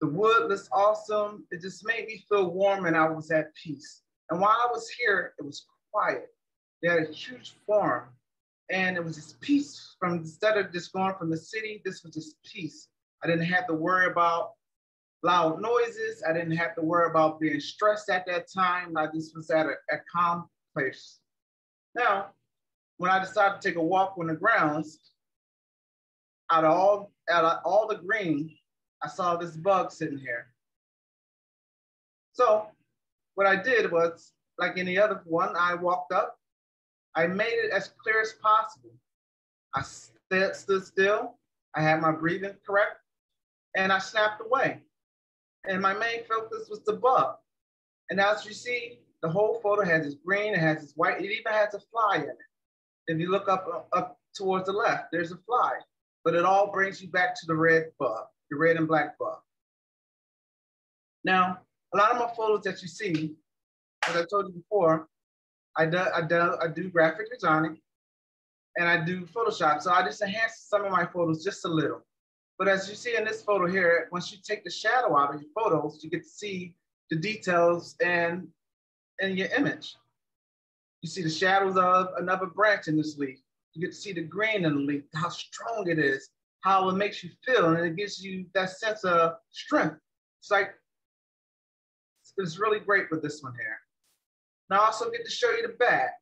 the wood was awesome. It just made me feel warm and I was at peace. And while I was here, it was quiet. They had a huge farm and it was just peace from, instead of just going from the city, this was just peace. I didn't have to worry about loud noises. I didn't have to worry about being stressed at that time. I just was at a calm place. Now, when I decided to take a walk on the grounds, out of all the green, I saw this bug sitting here. So what I did was, like any other one, I walked up, I made it as clear as possible. I stood still, I had my breathing correct, and I snapped away. And my main focus was the bug. And as you see, the whole photo has this green, it has this white, it even has a fly in it. If you look up towards the left, there's a fly, but it all brings you back to the red bug, the red and black bug. Now, a lot of my photos that you see, as I told you before, I do graphic designing and I do Photoshop. So I just enhance some of my photos just a little. But as you see in this photo here, once you take the shadow out of your photos, you get to see the details in your image. You see the shadows of another branch in this leaf. You get to see the green in the leaf, how strong it is, how it makes you feel, and it gives you that sense of strength. It's like, it's really great with this one here. Now I also get to show you the back.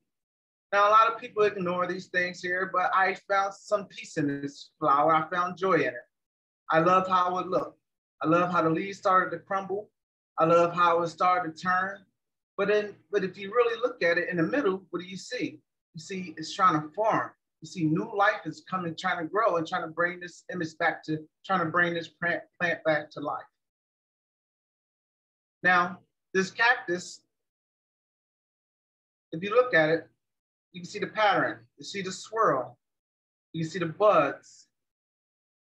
Now, a lot of people ignore these things here, but I found some peace in this flower. I found joy in it. I love how it looked. I love how the leaves started to crumble. I love how it started to turn. But if you really look at it in the middle, what do you see? You see it's trying to form. You see new life is coming, trying to grow and trying to bring this image back to, trying to bring this plant back to life. Now, this cactus, if you look at it, you can see the pattern. You see the swirl. You can see the buds.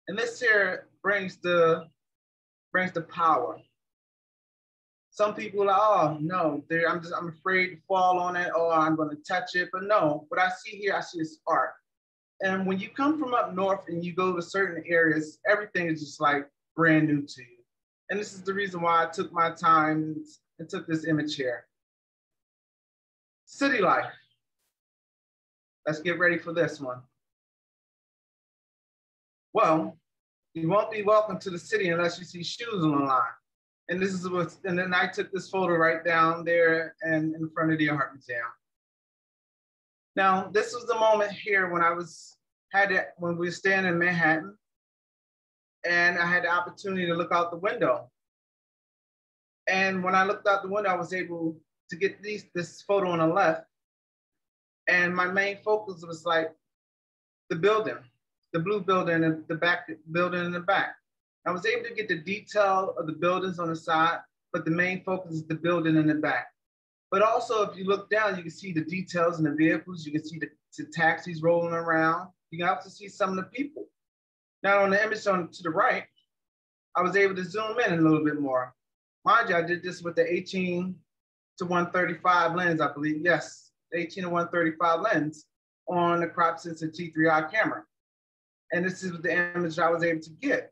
And this here brings the power. Some people are like, oh no, I'm afraid to fall on it, or I'm going to touch it. But no, what I see here, I see is art. And when you come from up north and you go to certain areas, everything is just like brand new to you. And this is the reason why I took my time and took this image here. City life. Let's get ready for this one. Well, you won't be welcome to the city unless you see shoes on the line. And this is and then I took this photo right down there and in front of the art museum. Now, this was the moment here when when we were staying in Manhattan, and I had the opportunity to look out the window. And when I looked out the window, I was able to get this photo on the left. And my main focus was like the building, the blue building and the back building in the back. I was able to get the detail of the buildings on the side, but the main focus is the building in the back. But also, if you look down, you can see the details in the vehicles. You can see the taxis rolling around. You can also see some of the people. Now, on the image to the right, I was able to zoom in a little bit more. Mind you, I did this with the 18-135 lens, I believe. Yes, the 18-135 lens on the crop sensor T3i camera. And this is the image I was able to get.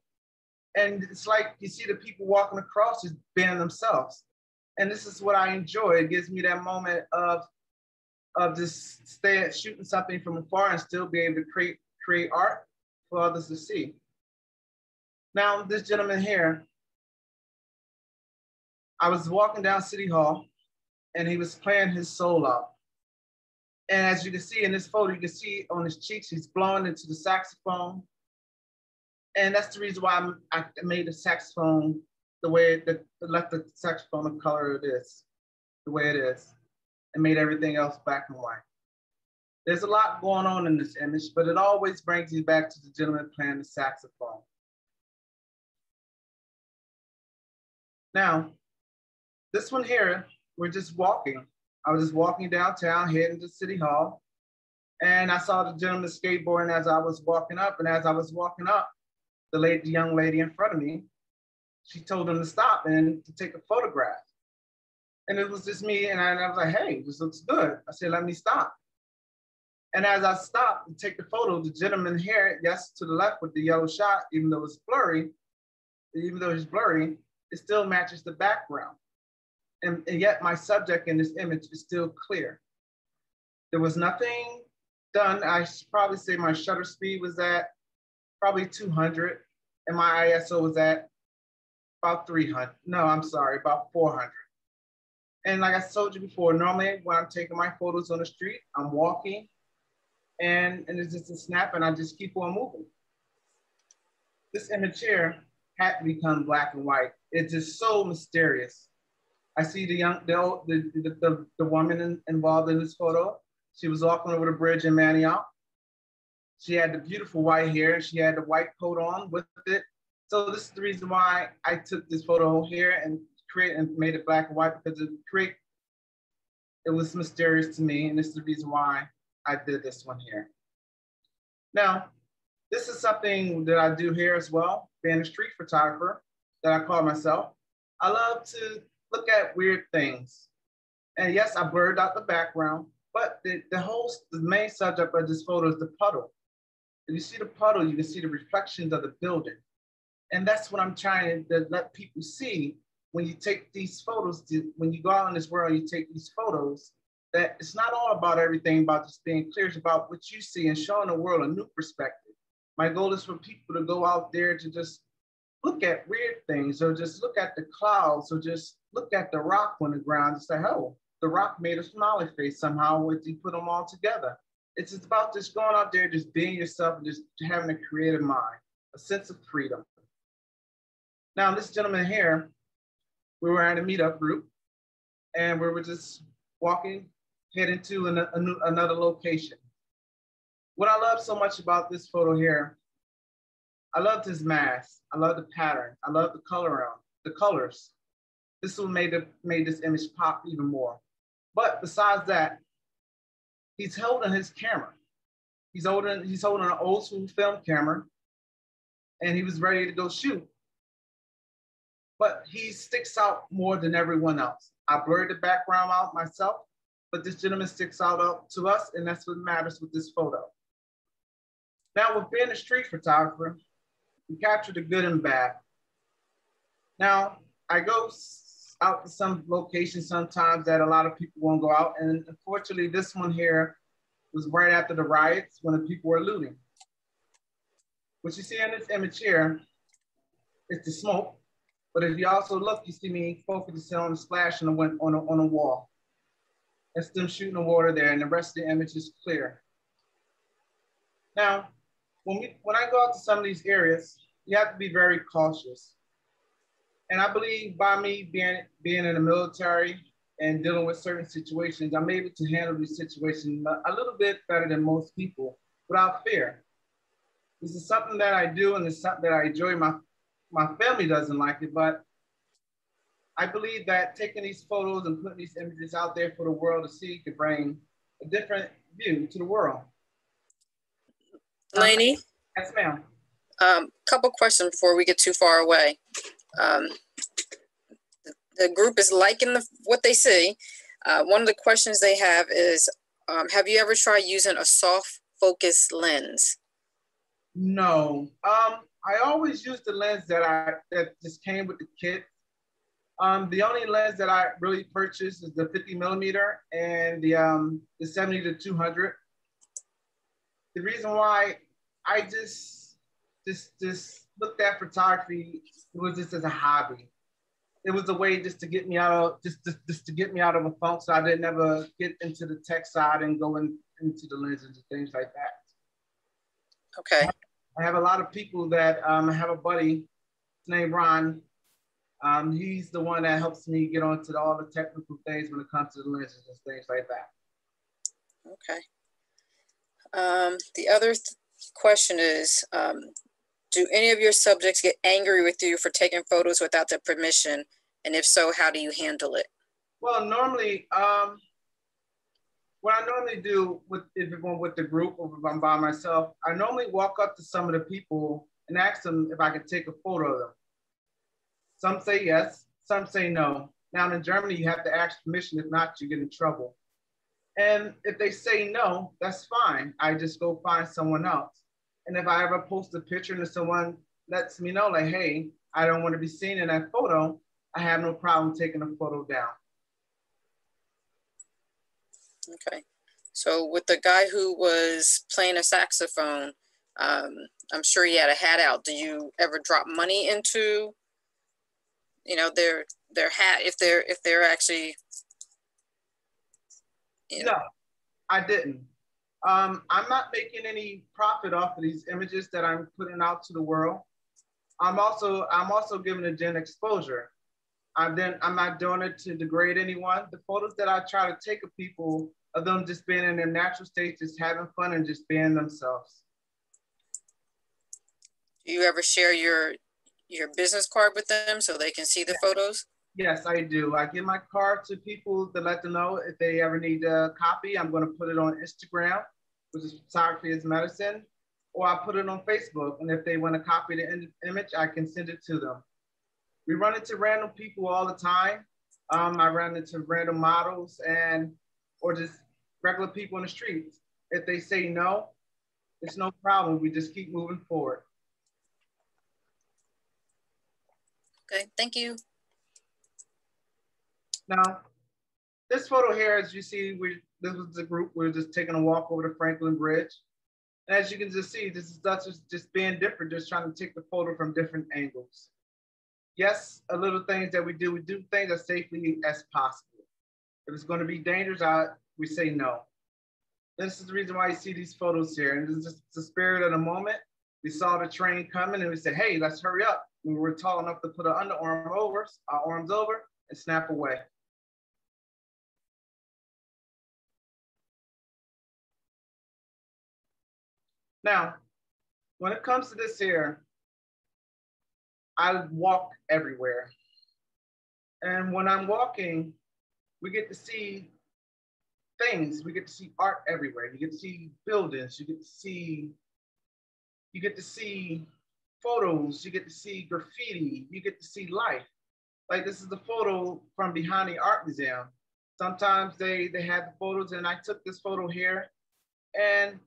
And it's like you see the people walking across just being themselves. And this is what I enjoy. It gives me that moment of just shooting something from afar and still be able to create art for others to see. Now, this gentleman here, I was walking down City Hall and he was playing his soul out. And as you can see in this photo, you can see on his cheeks, he's blowing into the saxophone. And that's the reason why I made the saxophone the way that left the saxophone the color it is, the way it is, and made everything else black and white. There's a lot going on in this image, but it always brings you back to the gentleman playing the saxophone. Now, this one here, we're just walking. I was just walking downtown, heading to City Hall, and I saw the gentleman skateboarding as I was walking up, and as I was walking up, the young lady in front of me, she told him to stop and to take a photograph. And it was just me, and I was like, hey, this looks good. I said, let me stop. And as I stopped to take the photo, the gentleman here, yes, to the left with the yellow shot, even though it's blurry, it still matches the background. And yet my subject in this image is still clear. There was nothing done. I should probably say my shutter speed was at probably 200, and my ISO was at about 300. No, I'm sorry, about 400. And like I told you before, normally when I'm taking my photos on the street, I'm walking, and it's just a snap, and I just keep on moving. This image here had to become black and white. It's just so mysterious. I see the woman involved in this photo. She was walking over the bridge in Manioc. She had the beautiful white hair, and she had the white coat on with it. So this is the reason why I took this photo here and made it black and white, because it was mysterious to me, and this is the reason why I did this one here. Now, this is something that I do here as well, being a street photographer that I call myself. I love to look at weird things. And yes, I blurred out the background, but the main subject of this photo is the puddle. If you see the puddle, you can see the reflections of the building. And that's what I'm trying to let people see when you take these photos, when you go out in this world, you take these photos, that it's not all about everything about just being clear, it's about what you see and showing the world a new perspective. My goal is for people to go out there to just look at weird things, or just look at the clouds, or just look at the rock on the ground and say, oh, the rock made a smiley face somehow when you put them all together. It's just about just going out there, just being yourself, and just having a creative mind, a sense of freedom. Now, this gentleman here, we were at a meetup group, and we were just walking, heading to another location. What I love so much about this photo here, I loved his mask. I love the pattern. I love the colors. This is what made this image pop even more. But besides that, he's holding his camera. He's holding an old school film camera, and he was ready to go shoot. But he sticks out more than everyone else. I blurred the background out myself, but this gentleman sticks out to us, and that's what matters with this photo. Now, with being a street photographer, we capture the good and bad. Now, I go out to some locations sometimes that a lot of people won't go out, and unfortunately, this one here was right after the riots when the people were looting. What you see in this image here is the smoke. But if you also look, you see me focusing on the splash on the wall. That's them shooting the water there, and the rest of the image is clear. Now, when I go out to some of these areas, you have to be very cautious. And I believe by me being in the military and dealing with certain situations, I'm able to handle these situations a little bit better than most people without fear. This is something that I do, and it's something that I enjoy. My family doesn't like it, but I believe that taking these photos and putting these images out there for the world to see could bring a different view to the world. Dalanie? Yes, ma'am. Couple questions before we get too far away. The group is liking what they see. One of the questions they have is, have you ever tried using a soft focus lens? No. I always use the lens that just came with the kit. The only lens that I really purchased is the 50 millimeter and the 70 to 200. The reason why I just looked at photography, it was just as a hobby. It was a way just to get me out of just to get me out of a funk, so I didn't ever get into the tech side and go into the lenses and things like that. Okay. I have a lot of people that I have a buddy named Ron. He's the one that helps me get onto all the technical things when it comes to the lenses and things like that. Okay. The other question is, do any of your subjects get angry with you for taking photos without their permission? And if so, how do you handle it? Well, normally, what I normally do if I'm with the group or if I'm by myself, I normally walk up to some of the people and ask them if I can take a photo of them. Some say yes, some say no. Now in Germany, you have to ask permission. If not, you get in trouble. And if they say no, that's fine. I just go find someone else. And if I ever post a picture and someone lets me know, like, hey, I don't want to be seen in that photo, I have no problem taking a photo down. Okay. So with the guy who was playing a saxophone, I'm sure he had a hat out. Do you ever drop money into, their hat if they're actually, No, I didn't. I'm not making any profit off of these images that I'm putting out to the world. I'm also giving a gen exposure. I'm not doing it to degrade anyone. The photos that I try to take of people, of them just being in their natural state, just having fun and just being themselves. Do you ever share your business card with them so they can see the photos? Yes, I do. I give my card to people to let them know if they ever need a copy. I'm going to put it on Instagram, which is Photography is Medicine, or I put it on Facebook. And if they want to copy the image, I can send it to them. We run into random people all the time. I ran into random models or just regular people in the streets. If they say no, it's no problem. We just keep moving forward. Okay, thank you. Now, this photo here, as you see, this was the group. We were just taking a walk over the Franklin Bridge. And as you can just see, this is us just being different, just trying to take the photo from different angles. Yes, a little things that we do things as safely as possible. If it's going to be dangerous, we say no. This is the reason why you see these photos here. And this is just the spirit of the moment. We saw the train coming and we said, hey, let's hurry up. We were tall enough to put our underarm over, our arms over, and snap away. Now, when it comes to this here, I walk everywhere. And when I'm walking, we get to see things. We get to see art everywhere. You get to see buildings. You get to see photos. You get to see graffiti. You get to see life. Like this is the photo from behind the art museum. Sometimes they have the photos, and I took this photo here, and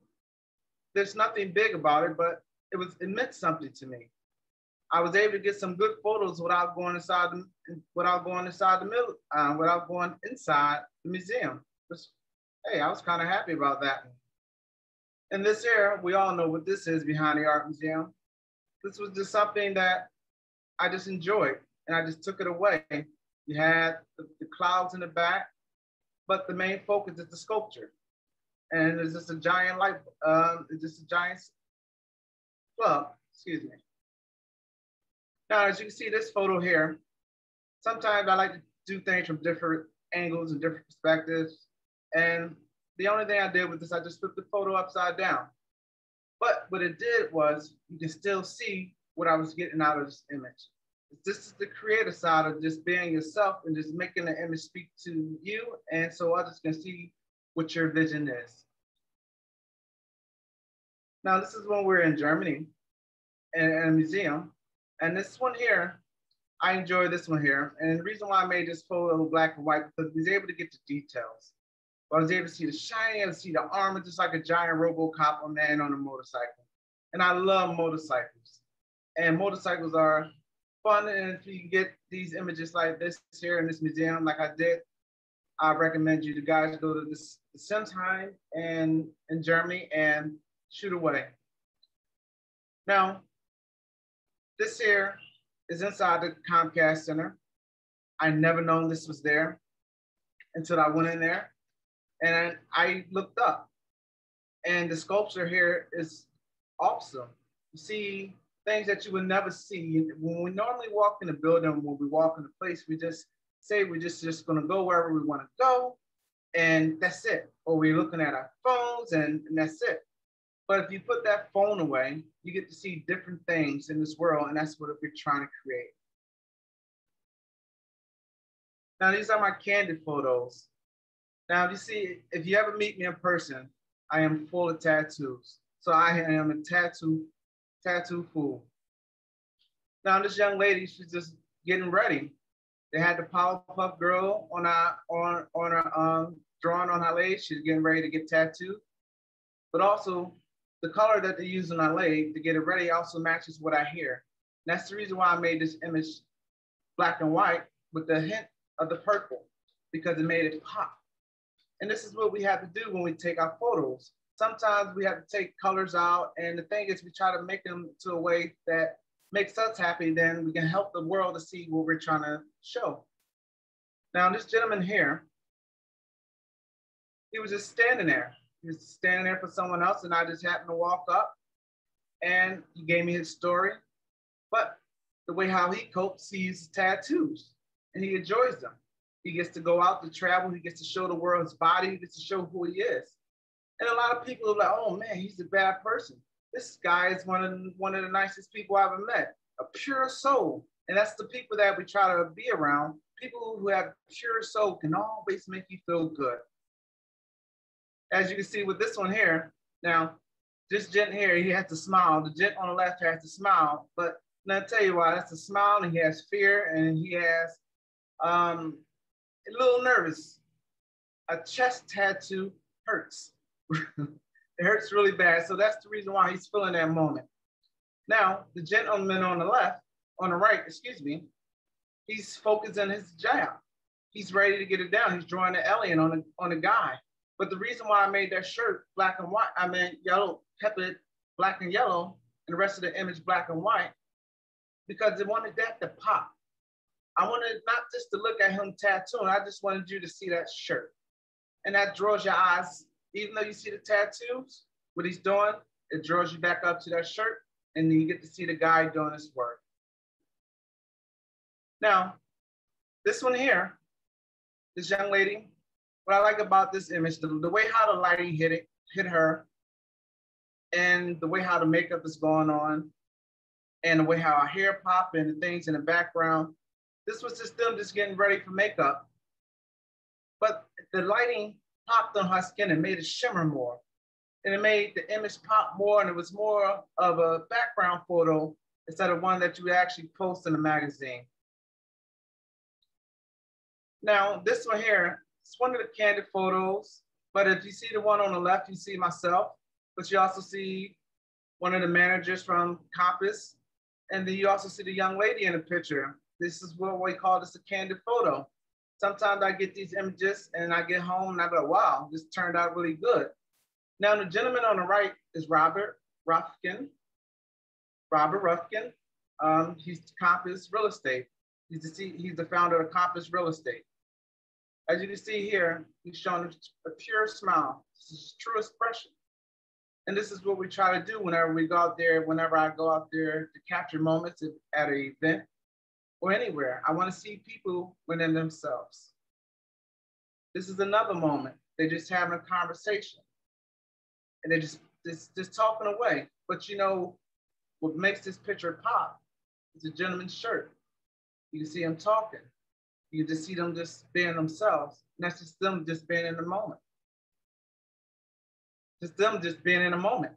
there's nothing big about it, but it meant something to me. I was able to get some good photos without going inside the museum. Hey, I was kind of happy about that. And this here, we all know what this is behind the art museum. This was just something that I just enjoyed, and I just took it away. You had the clouds in the back, but the main focus is the sculpture. And it's just a giant light, it's just a giant club, excuse me. Now, as you can see this photo here, sometimes I like to do things from different angles and different perspectives. And the only thing I did with this, I just flipped the photo upside down. But what it did was, you can still see what I was getting out of this image. This is the creative side of just being yourself and just making the image speak to you, and so others can see what your vision is. Now, this is when we're in Germany in a museum. And this one here, I enjoy this one here. And the reason why I made this photo black and white, because I was able to get the details. I was able to see the shiny, I was see the armor, just like a giant RoboCop man on a motorcycle. And I love motorcycles. And motorcycles are fun. And if you can get these images like this here in this museum, like I did, I recommend you guys go to this Simsheim in Germany and shoot away. Now, this here is inside the Comcast Center. I never known this was there until I went in there, and I looked up, and the sculpture here is awesome. You see things that you would never see. When we normally walk in a building, when we walk in a place, we just say we're just gonna go wherever we wanna go, and that's it. Or we're looking at our phones and that's it. But if you put that phone away, you get to see different things in this world, and that's what we're trying to create. Now, these are my candid photos. Now, if you ever meet me in person, I am full of tattoos. So I am a tattoo fool. Now, this young lady, she's just getting ready. They had the Powerpuff Girl on her drawing on her leg. She's getting ready to get tattooed. But also, the color that they use on my leg to get it ready also matches what I hear. And that's the reason why I made this image black and white with the hint of the purple, because it made it pop. And this is what we have to do when we take our photos. Sometimes we have to take colors out, and the thing is we try to make them to a way that makes us happy, then we can help the world to see what we're trying to show. Now, this gentleman here, he was just standing there. He was standing there for someone else, and I just happened to walk up, and he gave me his story. But the way how he copes, he uses tattoos, and he enjoys them. He gets to go out to travel. He gets to show the world his body. He gets to show who he is. And a lot of people are like, oh man, he's a bad person. This guy is one of the nicest people I've ever met, a pure soul. And that's the people that we try to be around. People who have pure soul can always make you feel good. As you can see with this one here, now, this gent here, he has to smile. The gent on the left has to smile, but And I'll tell you why. That's a smile, and he has fear, and he has a little nervous. A chest tattoo hurts. It hurts really bad. So that's the reason why he's feeling that moment. Now, the gentleman on the right, excuse me, he's focused on his jab. He's ready to get it down. He's drawing the alien on the guy. But the reason why I made that shirt black and white, I mean yellow, kept it black and yellow, and the rest of the image black and white, because I wanted that to pop. I wanted not just to look at him tattooing, I just wanted you to see that shirt. And that draws your eyes, even though you see the tattoos, what he's doing, it draws you back up to that shirt, and then you get to see the guy doing his work. Now, this one here, this young lady, what I like about this image, the way how the lighting hit her, and the way how the makeup is going on, and the way how her hair popped and the things in the background, this was just them just getting ready for makeup. But the lighting popped on her skin and made it shimmer more. And it made the image pop more, and it was more of a background photo instead of one that you actually post in a magazine. Now, this one here, it's one of the candid photos, but if you see the one on the left, you see myself, but you also see one of the managers from Compass, and then you also see the young lady in the picture. This is what we call this a candid photo. Sometimes I get these images and I get home and I go, wow, this turned out really good. Now the gentleman on the right is Robert Rufkin. He's Compass Real Estate. He's the founder of Compass Real Estate. As you can see here, he's showing a pure smile. This is his true expression. And this is what we try to do whenever we go out there, whenever I go out there to capture moments at an event or anywhere. I want to see people within themselves. This is another moment. They're just having a conversation. And they're just talking away. But you know, what makes this picture pop is the gentleman's shirt. You can see him talking. You can just see them just being themselves. And that's just them just being in the moment. Just them just being in a moment.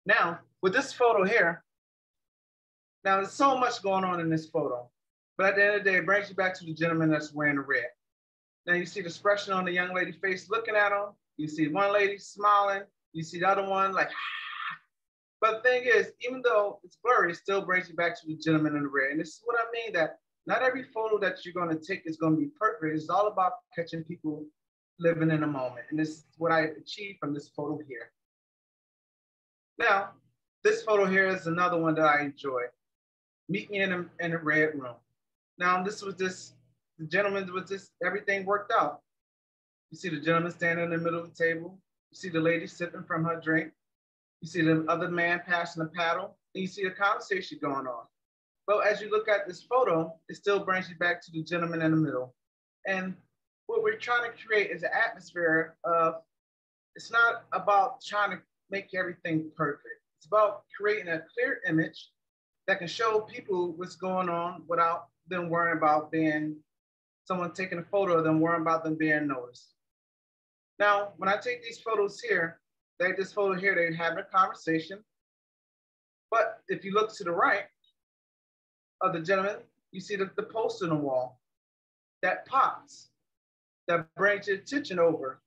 Now, with this photo here, now there's so much going on in this photo, but at the end of the day, it brings you back to the gentleman that's wearing the red. Now you see the expression on the young lady's face looking at him. You see one lady smiling. You see the other one like, but the thing is, even though it's blurry, it still brings you back to the gentleman in the red. And this is what I mean, that not every photo that you're going to take is going to be perfect. It's all about catching people living in a moment. And this is what I achieved from this photo here. Now, this photo here is another one that I enjoy. Meet me in a red room. Now, the gentleman was just, everything worked out. You see the gentleman standing in the middle of the table. You see the lady sipping from her drink. You see the other man passing the paddle. And you see a conversation going on. But as you look at this photo, it still brings you back to the gentleman in the middle. And what we're trying to create is an atmosphere of, it's not about trying to make everything perfect. It's about creating a clear image that can show people what's going on without them worrying about someone taking a photo of them, worrying about them being noticed. Now, when I take these photos here, they're having a conversation. But if you look to the right of the gentleman, you see the poster on the wall that pops, that brings your attention over.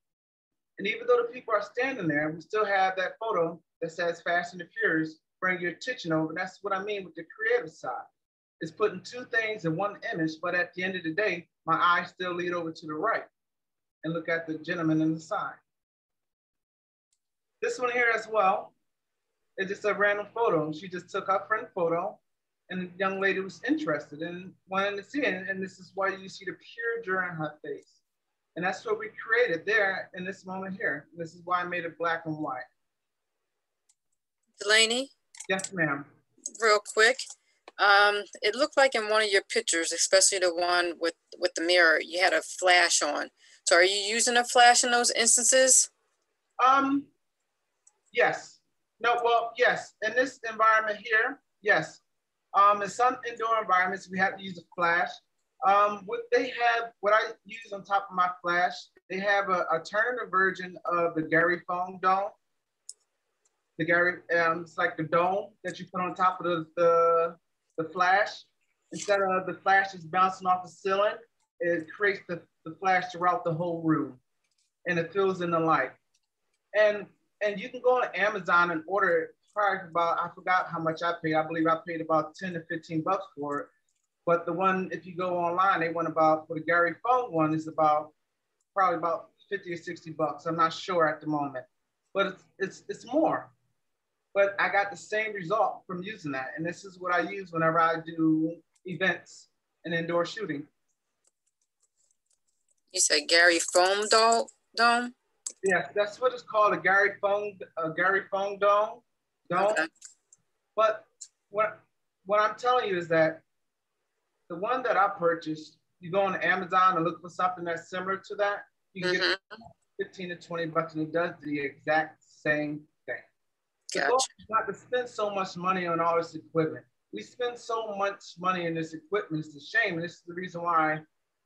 And even though the people are standing there, we still have that photo that says Fast and the Furious, bring your attention over. And that's what I mean with the creative side. It's putting two things in one image, but at the end of the day, my eyes still lead over to the right and look at the gentleman in the side. This one here as well is just a random photo. She just took her friend photo, and the young lady was interested and wanted to see it. And this is why you see the pure joy in her face. And that's what we created there in this moment here. This is why I made it black and white. Dalanie? Yes, ma'am. Real quick. It looked like in one of your pictures, especially the one with the mirror, you had a flash on. So are you using a flash in those instances? Yes. No, well, yes. In this environment here, yes. In some indoor environments, we have to use a flash. What I use on top of my flash, they have a alternative version of the Gary foam dome. the Gary, it's like the dome that you put on top of the flash. Instead of the flash just bouncing off the ceiling, it creates the flash throughout the whole room, and it fills in the light. And you can go on Amazon and order it. Probably about, I forgot how much I paid. I believe I paid about 10 to 15 bucks for it. But the one, if you go online, they want about, for the Gary phone one, is about probably about 50 or 60 bucks. I'm not sure at the moment, but it's more. But I got the same result from using that. And this is what I use whenever I do events and indoor shooting. You said Gary foam dome? Yes, that's what it's called, a Gary foam dome. Okay. But what I'm telling you is that the one that I purchased, you go on Amazon and look for something that's similar to that, you can get 15 to 20 bucks, and it does the exact same thing. Gotcha. The goal is not to spend so much money on all this equipment. We spend so much money in this equipment, it's a shame. And this is the reason why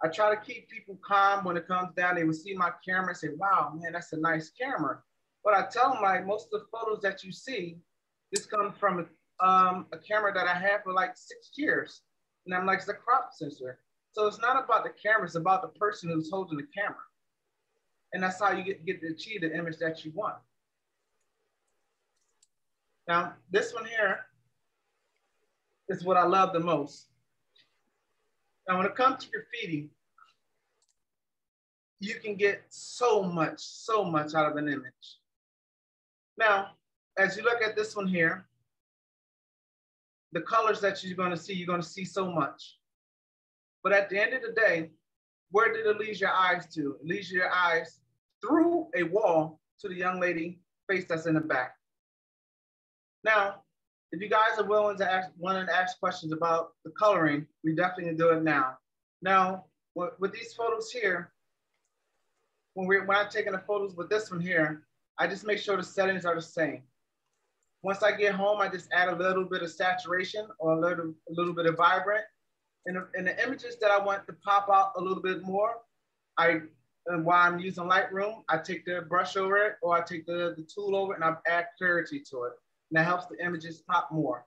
I try to keep people calm when it comes down. They will see my camera and say, wow, man, that's a nice camera. But I tell them, like, most of the photos that you see, this comes from a camera that I had for like 6 years. And I'm like, it's a crop sensor. So it's not about the camera, it's about the person who's holding the camera. And that's how you get to achieve the image that you want. Now, this one here is what I love the most. Now, when it comes to graffiti, you can get so much out of an image. Now, as you look at this one here, the colors that you're going to see so much. But at the end of the day, where did it lead your eyes to? It leads your eyes through a wall to the young lady face that's in the back. Now, if you guys are willing to ask questions about the coloring, we definitely can do it now. Now, with these photos here, when I'm taking the photos with this one here, I just make sure the settings are the same. Once I get home, I just add a little bit of saturation or a little bit of vibrant. And the images that I want to pop out a little bit more, and while I'm using Lightroom, I take the brush over it, or I take the tool over it, and I add clarity to it. And that helps the images pop more.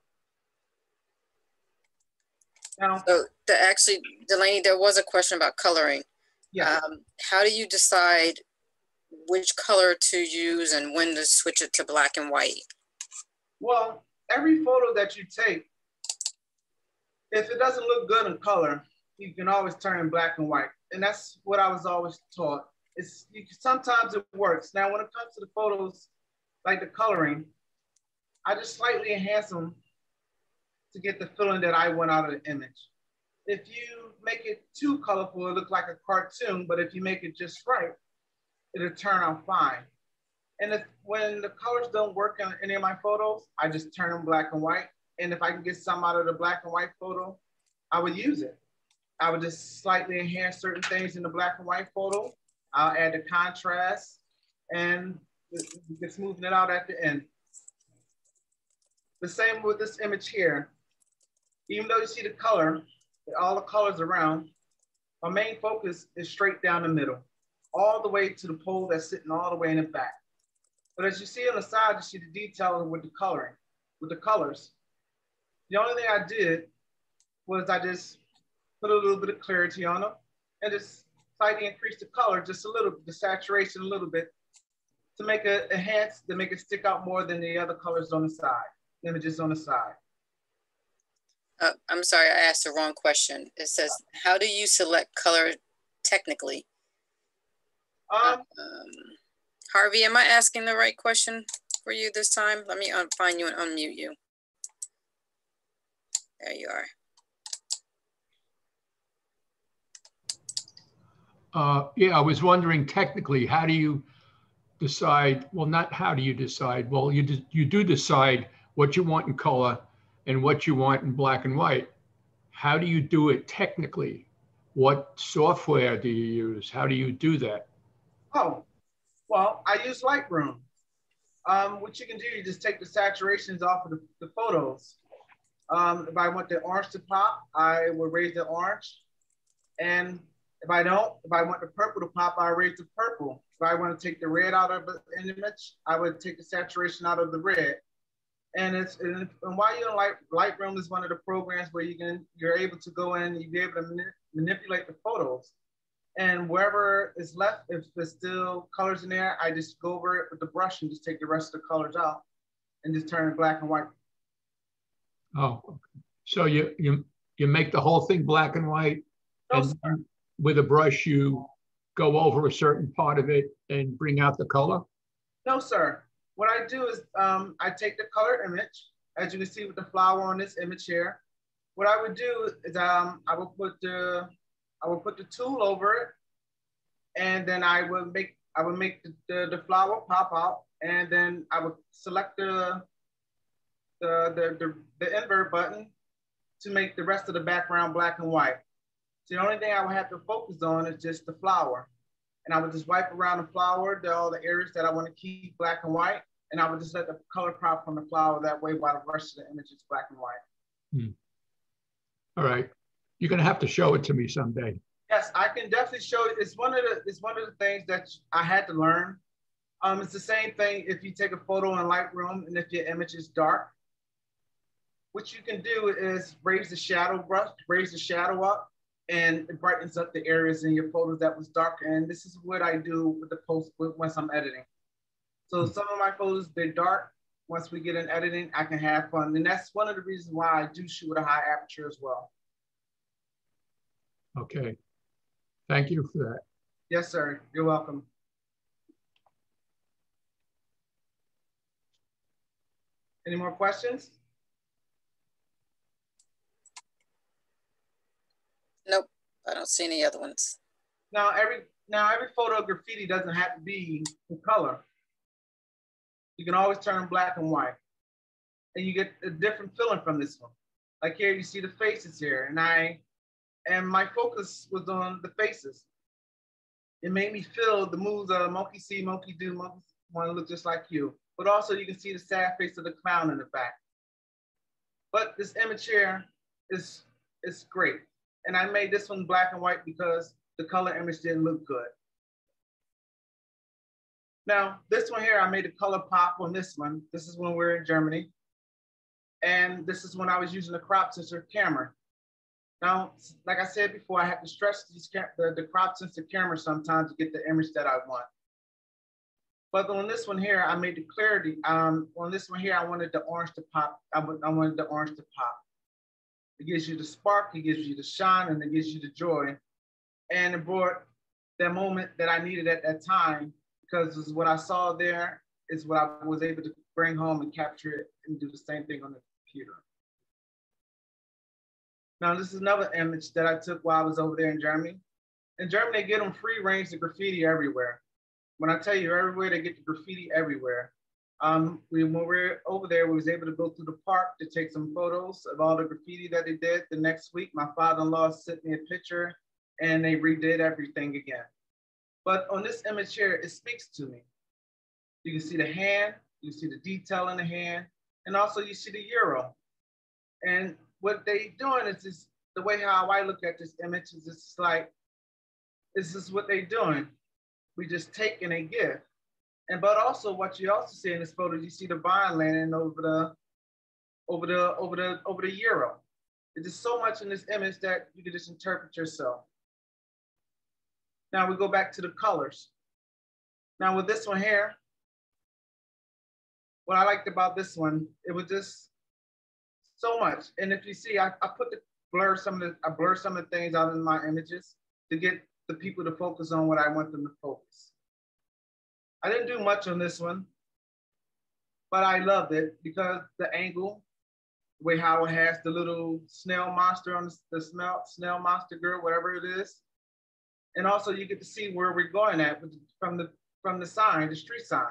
Now, So actually, Dalanie, there was a question about coloring. Yeah. How do you decide which color to use and when to switch it to black and white? Well, every photo that you take, if it doesn't look good in color, you can always turn in black and white. And that's what I was always taught. Sometimes it works. Now, when it comes to the photos, like the coloring, I just slightly enhance them to get the feeling that I want out of the image. If you make it too colorful, it looks like a cartoon, but if you make it just right, it'll turn out fine. And when the colors don't work in any of my photos, I just turn them black and white. And if I can get some out of the black and white photo, I would use it. I would just slightly enhance certain things in the black and white photo. I'll add the contrast and just smoothing it out at the end. The same with this image here. Even though you see the color, all the colors around, my main focus is straight down the middle, all the way to the pole that's sitting all the way in the back. But as you see on the side, you see the detailing with the coloring, with the colors. The only thing I did was I just put a little bit of clarity on them and just slightly increase the color, just a little, the saturation a little bit, to make it enhance, to make it stick out more than the other colors on the side, images on the side. I'm sorry, I asked the wrong question. It says, how do you select color technically? Harvey, am I asking the right question for you this time? Let me find you and unmute you. There you are. Yeah, I was wondering technically, how do you decide? Well, not how do you decide? Well, you do decide what you want in color and what you want in black and white. How do you do it technically? What software do you use? How do you do that? Oh, well, I use Lightroom. What you can do, you just take the saturations off of the photos. If I want the orange to pop, I will raise the orange. And If I want the purple to pop, I raise the purple. If I want to take the red out of an image, I would take the saturation out of the red. And while you're in Lightroom is one of the programs where you're able to go in and you're able to manipulate the photos. And wherever is left, if there's still colors in there, I just go over it with the brush and just take the rest of the colors out and just turn it black and white. Oh, okay. So you make the whole thing black and white, No, and sir. with a brush you go over a certain part of it and bring out the color? No, sir. What I do is I take the color image, as you can see with the flower on this image here. What I would do is I will put the tool over it, and then I would make the flower pop out, and then I would select the invert button to make the rest of the background black and white. So the only thing I would have to focus on is just the flower. And I would just wipe around the flower, all the areas that I want to keep black and white, and I would just let the color pop from the flower that way while the rest of the image is black and white. Hmm. All right. You're going to have to show it to me someday. Yes, I can definitely show it. It's one of the things that I had to learn. It's the same thing if you take a photo in Lightroom and if your image is dark. What you can do is raise the shadow up, and it brightens up the areas in your photos that was dark. And this is what I do with the post once I'm editing. So some of my photos, they're dark. Once we get in editing, I can have fun. And that's one of the reasons why I do shoot with a high aperture as well. Okay. Thank you for that. Yes, sir. You're welcome. Any more questions? Nope, I don't see any other ones. Now every photo of graffiti doesn't have to be in color. You can always turn black and white, and you get a different feeling from this one. Like here, you see the faces here, and my focus was on the faces. It made me feel the moves of monkey see, monkey do, monkey want to look just like you. But also you can see the sad face of the clown in the back. But this image here is great. And I made this one black and white because the color image didn't look good. Now, this one here, I made a color pop on this one. This is when we're in Germany. And this is when I was using the crop sensor camera. Now, like I said before, I have to stretch the crop sensor camera sometimes to get the image that I want. But on this one here, I made the clarity. On this one here, I wanted the orange to pop. I wanted the orange to pop. It gives you the spark, it gives you the shine, and it gives you the joy. And it brought that moment that I needed at that time, because what I saw there is what I was able to bring home and capture it and do the same thing on the computer. Now, this is another image that I took while I was over there in Germany. In Germany, they get them free range of graffiti everywhere. When I tell you everywhere, they get the graffiti everywhere. When we were over there, we was able to go through the park to take some photos of all the graffiti that they did. The next week, my father-in-law sent me a picture and they redid everything again. But on this image here, it speaks to me. You can see the hand, you see the detail in the hand, and also you see the euro. And what they doing is just, the way how I look at this image is just like, this is what they doing. We just take and they give. And but also what you also see in this photo, you see the vine landing over the euro. There's just so much in this image that you can just interpret yourself. Now we go back to the colors. Now with this one here, what I liked about this one, it was just so much. And if you see, I blur some of the things out in my images to get the people to focus on what I want them to focus. I didn't do much on this one, but I loved it because the angle, the way how it has the little snail monster on the snail monster girl, whatever it is. And also you get to see where we're going at from the sign, the street sign.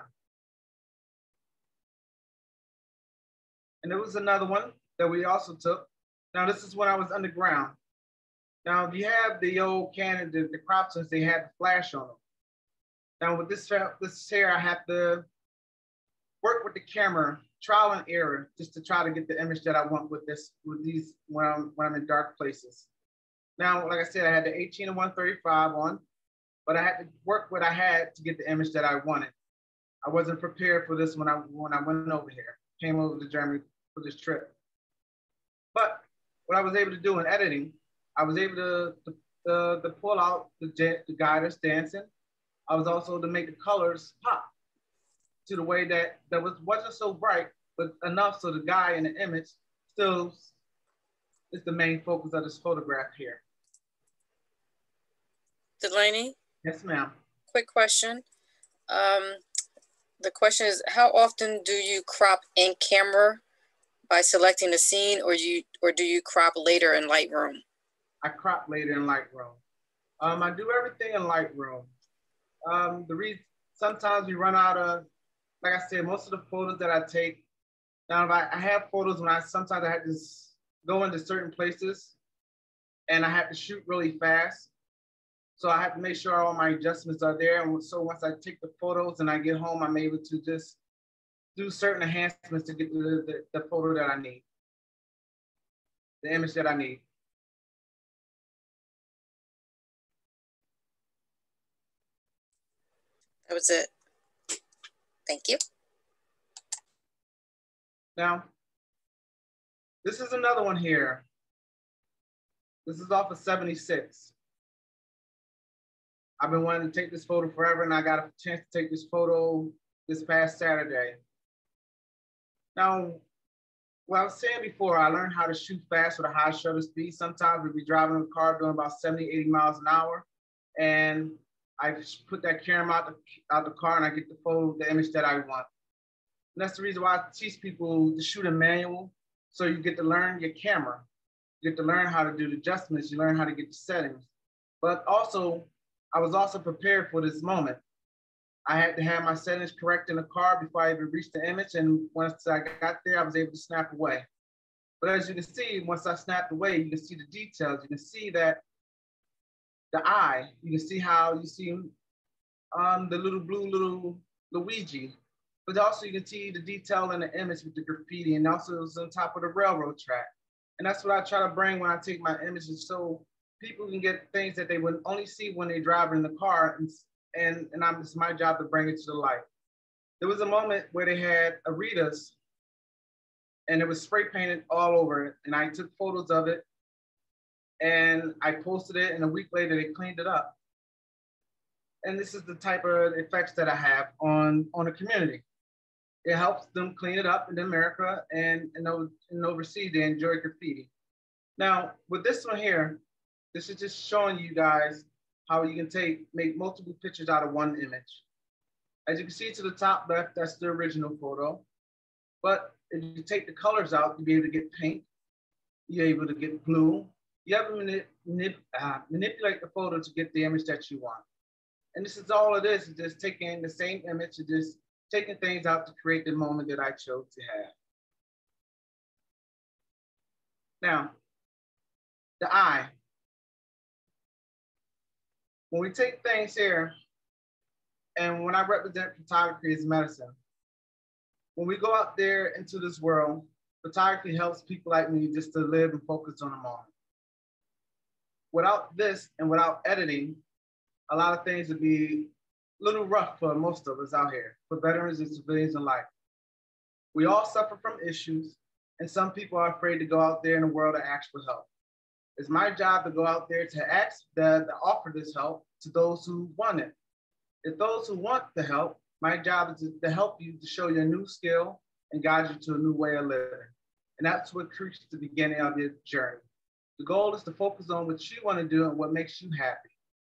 And there was another one that we also took. Now this is when I was underground. Now if you have the old Canon, the crop sensors, they had the flash on them. Now with this here, I have to work with the camera, trial and error, just to try to get the image that I want with these when I'm in dark places. Now, like I said, I had the 18 and 135 on, but I had to work what I had to get the image that I wanted. I wasn't prepared for this when I went over here, came over to Germany for this trip. But what I was able to do in editing, I was able to pull out the guy that's dancing. I was also to make the colors pop to the way that wasn't so bright, but enough so the guy in the image still is the main focus of this photograph here. Delaney? Yes, ma'am. Quick question. The question is, how often do you crop in camera by selecting the scene, or do you crop later in Lightroom? I crop later in Lightroom. I do everything in Lightroom. The reason sometimes we run out of, like I said, most of the photos that I take. Now, I have photos when sometimes I have to go into certain places and I have to shoot really fast. So I have to make sure all my adjustments are there. And so once I take the photos and I get home, I'm able to just do certain enhancements to get the photo that I need, the image that I need. That was it. Thank you. Now, this is another one here. This is off of 76. I've been wanting to take this photo forever, and I got a chance to take this photo this past Saturday. Now, what I was saying before, I learned how to shoot fast with a high shutter speed. Sometimes we'd be driving in a car doing about 70, 80 miles an hour, and I put that camera out the car and I get the image that I want. And that's the reason why I teach people to shoot in manual, so you get to learn your camera. You get to learn how to do the adjustments, you learn how to get the settings. But also, I was also prepared for this moment. I had to have my settings correct in the car before I even reached the image, and once I got there, I was able to snap away. But as you can see, once I snapped away, you can see the details. You can see that the eye, you can see how you see the little blue Luigi, but also you can see the detail in the image with the graffiti, and also it was on top of the railroad track. And that's what I try to bring when I take my images, so people can get things that they would only see when they drive in the car, and it's my job to bring it to the light. There was a moment where they had Aritas, and it was spray painted all over it, and I took photos of it, and I posted it, and a week later they cleaned it up. And this is the type of effects that I have on the community. It helps them clean it up in America, and overseas they enjoy graffiti. Now, with this one here, this is just showing you guys how you can make multiple pictures out of one image. As you can see to the top left, that's the original photo. But if you take the colors out, you'll be able to get pink, you're able to get blue. You have to manipulate the photo to get the image that you want. And this is all it is just taking the same image and just taking things out to create the moment that I chose to have. Now, the eye. When we take things here, and when I represent photography as medicine, when we go out there into this world, photography helps people like me just to live and focus on the moment. Without this and without editing, a lot of things would be a little rough for most of us out here, for veterans and civilians alike. We all suffer from issues, and some people are afraid to go out there in the world and ask for help. It's my job to go out there to offer this help to those who want it. If those who want the help, my job is to help you to show you a new skill and guide you to a new way of living. And that's what creates the beginning of your journey. The goal is to focus on what you want to do and what makes you happy.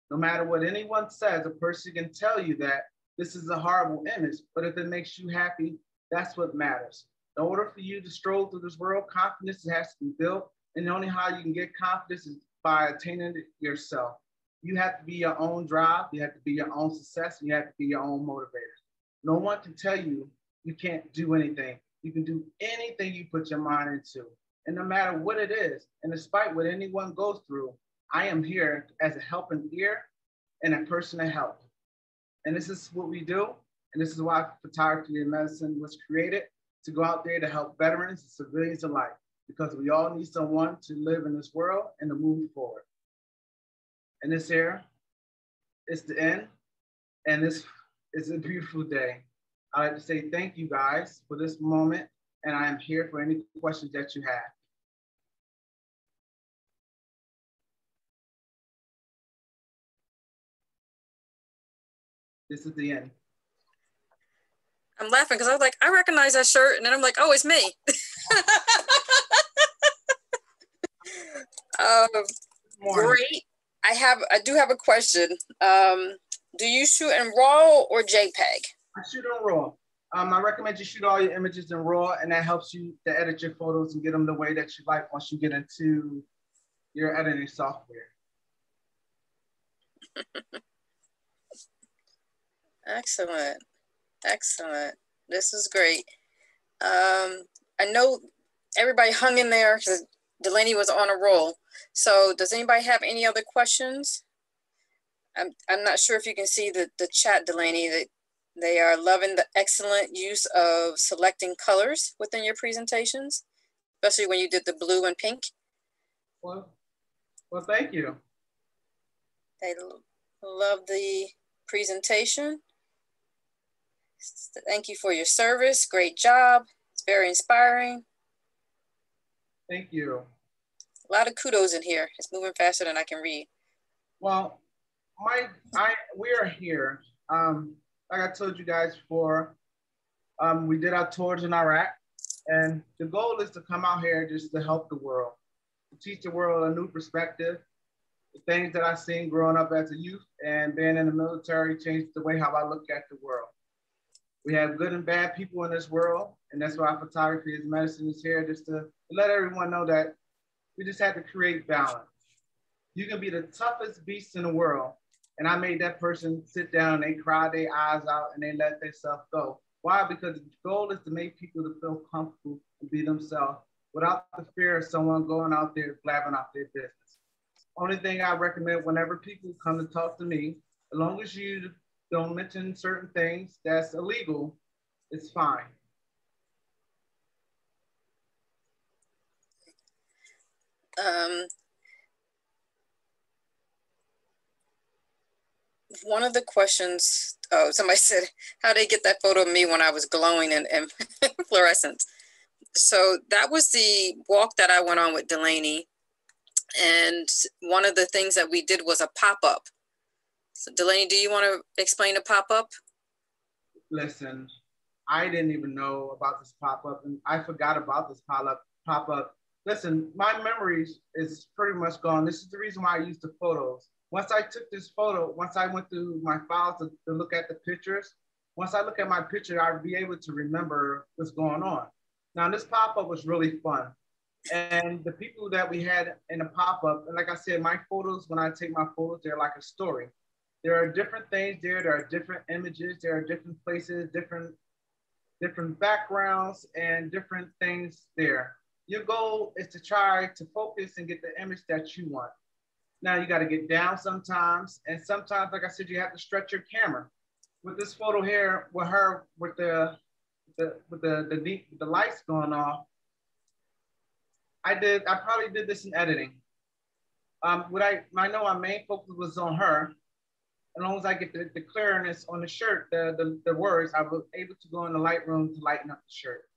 No matter what anyone says, a person can tell you that this is a horrible image, but if it makes you happy, that's what matters. In order for you to stroll through this world, confidence has to be built. And the only how you can get confidence is by attaining it yourself. You have to be your own drive, you have to be your own success, and you have to be your own motivator. No one can tell you you can't do anything. You can do anything you put your mind into. And no matter what it is, and despite what anyone goes through, I am here as a helping ear and a person to help. And this is what we do. And this is why photography and medicine was created, to go out there to help veterans and civilians alike, because we all need someone to live in this world and to move forward. And this here is the end. And this is a beautiful day. I'd like to say thank you guys for this moment. And I am here for any questions that you have. This is the end. I'm laughing because I was like, I recognize that shirt. And then I'm like, oh, it's me. Great. I do have a question. Do you shoot in RAW or JPEG? I shoot in RAW. I recommend you shoot all your images in RAW, and that helps you to edit your photos and get them the way that you like once you get into your editing software. Excellent. Excellent. This is great. I know everybody hung in there because Dalanie was on a roll. So does anybody have any other questions? I'm not sure if you can see the chat, Dalanie, that they are loving the excellent use of selecting colors within your presentations, especially when you did the blue and pink. Well, thank you. They love the presentation. Thank you for your service. Great job. It's very inspiring. Thank you. A lot of kudos in here. It's moving faster than I can read. Well, we are here. Like I told you guys before, we did our tours in Iraq, and the goal is to come out here just to help the world, to teach the world a new perspective. The things that I've seen growing up as a youth and being in the military changed the way how I look at the world. We have good and bad people in this world, and that's why Photography is Medicine is here, just to let everyone know that we just have to create balance. You can be the toughest beast in the world, and I made that person sit down, they cry their eyes out, and they let themselves go. Why? Because the goal is to make people to feel comfortable and be themselves without the fear of someone going out there blabbing out their business. Only thing I recommend whenever people come to talk to me, as long as you don't mention certain things that's illegal, it's fine. One of the questions, oh, somebody said, how did they get that photo of me when I was glowing in fluorescence? So that was the walk that I went on with Dalanie. And one of the things that we did was a pop-up. So Dalanie, do you want to explain the pop-up? Listen, I didn't even know about this pop-up, and I forgot about this pop-up. Listen, my memories is pretty much gone. This is the reason why I used the photos. Once I took this photo, once I went through my files to look at the pictures, once I look at my picture, I'll be able to remember what's going on. Now, this pop-up was really fun. And the people that we had in the pop-up, and like I said, my photos, when I take my photos, they're like a story. There are different things there are different images, there are different places, different backgrounds, and different things there. Your goal is to try to focus and get the image that you want. Now you got to get down sometimes, and sometimes, like I said, you have to stretch your camera. With this photo here, with her, with the lights going off, I probably did this in editing. I know my main focus was on her. As long as I get the clearness on the shirt, the words, I was able to go in the Lightroom to lighten up the shirt.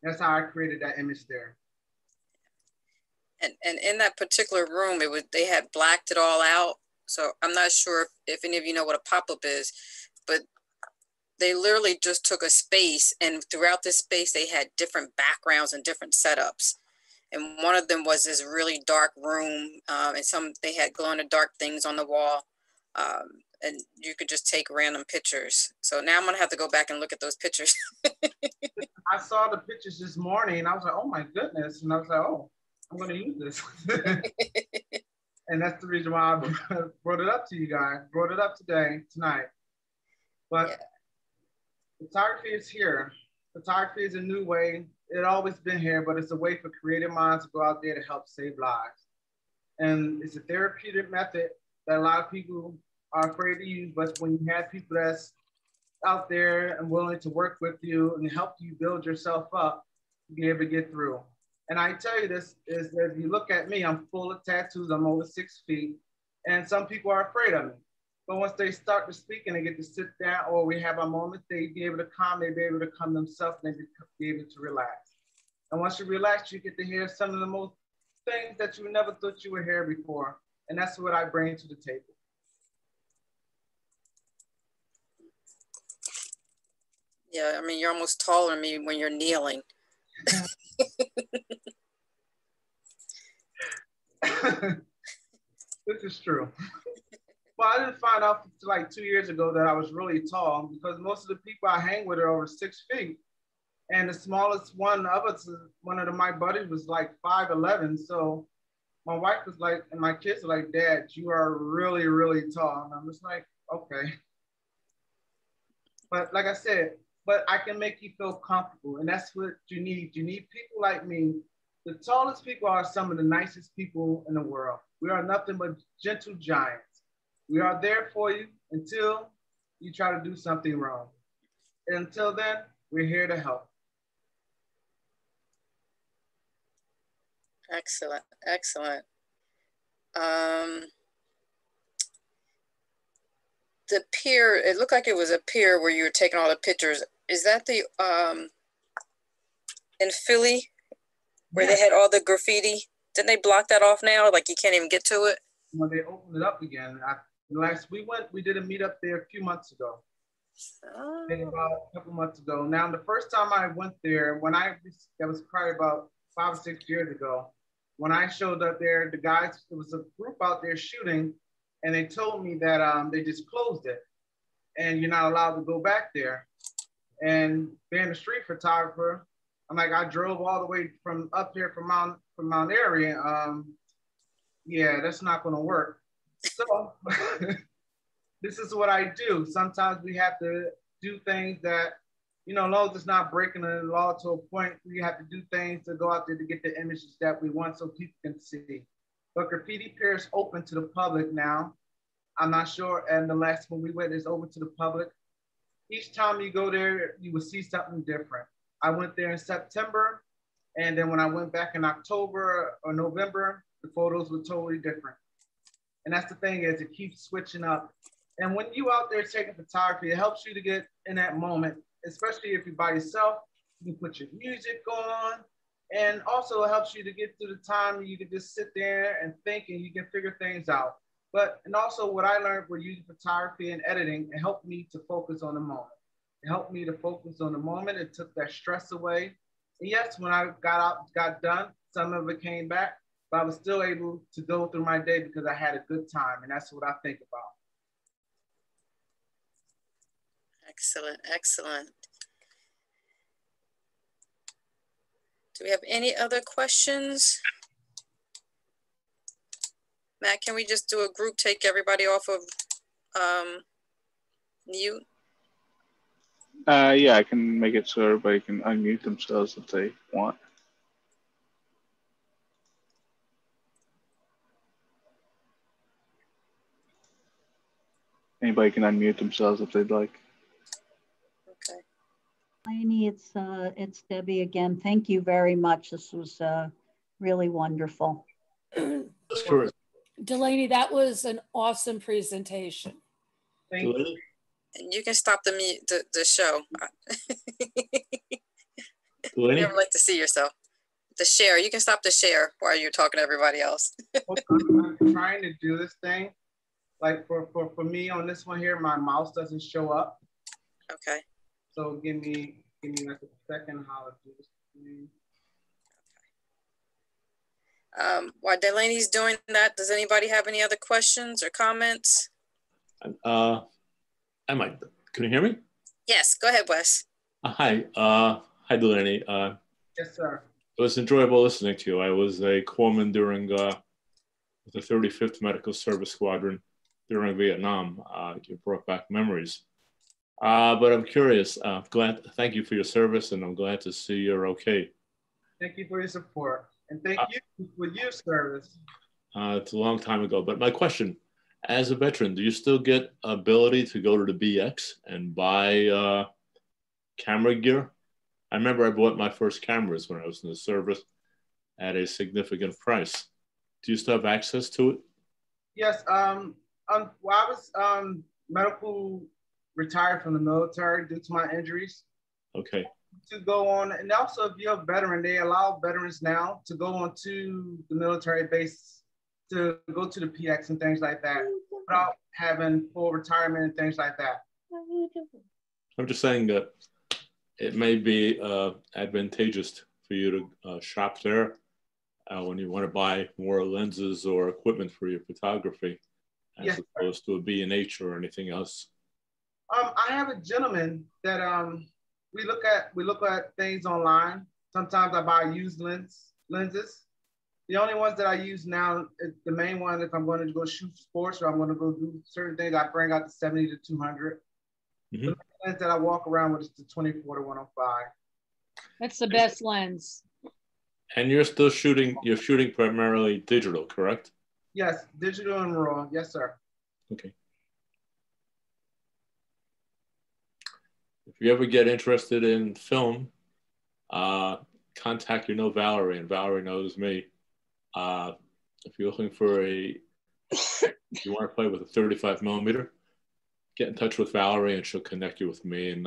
That's how I created that image there. And in that particular room, they had blacked it all out. So I'm not sure if any of you know what a pop-up is, but they literally just took a space, and throughout this space, they had different backgrounds and different setups. And one of them was this really dark room, and they had glow-in-the-dark things on the wall. And you could just take random pictures. So now I'm gonna have to go back and look at those pictures. I saw the pictures this morning, and I was like, oh my goodness. And I was like, oh, I'm gonna use this. And that's the reason why I brought it up to you guys, brought it up tonight. But yeah. Photography is here. Photography is a new way. It's always been here, but it's a way for creative minds to go out there to help save lives. And it's a therapeutic method that a lot of people are afraid to use, but when you have people that's out there and willing to work with you and help you build yourself up, to be able to get through. And I tell you this is that if you look at me, I'm full of tattoos. I'm over 6 feet. And some people are afraid of me. But once they start to speak and they get to sit down or we have a moment, they be able to calm, they be able to calm themselves and they be able to relax. And once you relax, you get to hear some of the most things that you never thought you would hear before. And that's what I bring to the table. Yeah, I mean, you're almost taller than me when you're kneeling. This is true. Well, I didn't find out until like 2 years ago that I was really tall because most of the people I hang with are over 6 feet. And the smallest one of us, one of my buddies was like 5'11". So my wife was like, and my kids were like, Dad, you are really, really tall. And I'm just like, okay. But like I said, but I can make you feel comfortable. And that's what you need. You need people like me. The tallest people are some of the nicest people in the world. We are nothing but gentle giants. We are there for you until you try to do something wrong. And until then, we're here to help. Excellent, excellent. The pier, it looked like it was a pier where you were taking all the pictures. Is that the, in Philly, where they had all the graffiti? Didn't they block that off now? Like you can't even get to it? When they opened it up again, we did a meetup there a few months ago. Oh. About a couple months ago. Now, the first time I went there, that was probably about 5 or 6 years ago. When I showed up there, the guys, there was a group out there shooting, and they told me that they just closed it, and you're not allowed to go back there. And being a street photographer, I'm like, I drove all the way from up here from Mount Airy. Yeah, that's not going to work. So this is what I do. Sometimes we have to do things that, you know, as long as it's not breaking the law to a point, we have to do things to go out there to get the images that we want so people can see. But graffiti pier is open to the public now. I'm not sure, and the last one we went is open to the public. Each time you go there, you will see something different. I went there in September, and then when I went back in October or November, the photos were totally different. And that's the thing, is it keeps switching up. And when you out there taking photography, it helps you to get in that moment, especially if you're by yourself. You can put your music on, and also it helps you to get through the time you can just sit there and think, and you can figure things out. And also what I learned with using photography and editing, it helped me to focus on the moment. It helped me to focus on the moment. It took that stress away. And yes, when I got done, some of it came back, but I was still able to go through my day because I had a good time, and that's what I think about. Excellent, excellent. Do we have any other questions? Matt, can we just do a group, take everybody off of mute? Yeah, I can make it so everybody can unmute themselves if they want. Anybody can unmute themselves if they'd like. Okay. Dalanie, it's Debbie again. Thank you very much. This was really wonderful. Sure. Dalanie, that was an awesome presentation. Thank you. And you can stop the show. Dalanie? Never like to see yourself. The share, you can stop the share while you're talking to everybody else. I'm trying to do this thing. Like for me on this one here, my mouse doesn't show up. Okay. So give me like a second how to do this thing. While Delanie's doing that, does anybody have any other questions or comments? I might. Can you hear me? Yes, go ahead, Wes. Hi. Hi, Dalanie. Yes, sir. It was enjoyable listening to you. I was a corpsman during the 35th Medical Service Squadron during Vietnam. You brought back memories. But I'm curious. Thank you for your service, and I'm glad to see you're okay. Thank you for your support. And thank you for your service. It's a long time ago, but my question, as a veteran, do you still get ability to go to the BX and buy camera gear? I remember I bought my first cameras when I was in the service at a significant price. Do you still have access to it? Yes. Well, I was medical retired from the military due to my injuries. Okay. To go on, and also if you're a veteran, they allow veterans now to go on to the military base to go to the PX and things like that without having full retirement and things like that. I'm just saying that it may be advantageous for you to shop there when you want to buy more lenses or equipment for your photography, as opposed to a B&H or anything else. I have a gentleman that we look at things online. Sometimes I buy used lenses. The only ones that I use now, the main one, if I'm going to go shoot sports or I'm going to go do certain things, I bring out the 70 to 200. Mm-hmm. The lens that I walk around with is the 24 to 105. That's the best lens. And you're still shooting, you're shooting primarily digital, correct? Yes, digital and raw. Yes, sir. Okay. If you ever get interested in film, contact Valerie, and Valerie knows me. If you're looking for if you want to play with a 35 millimeter, get in touch with Valerie and she'll connect you with me. And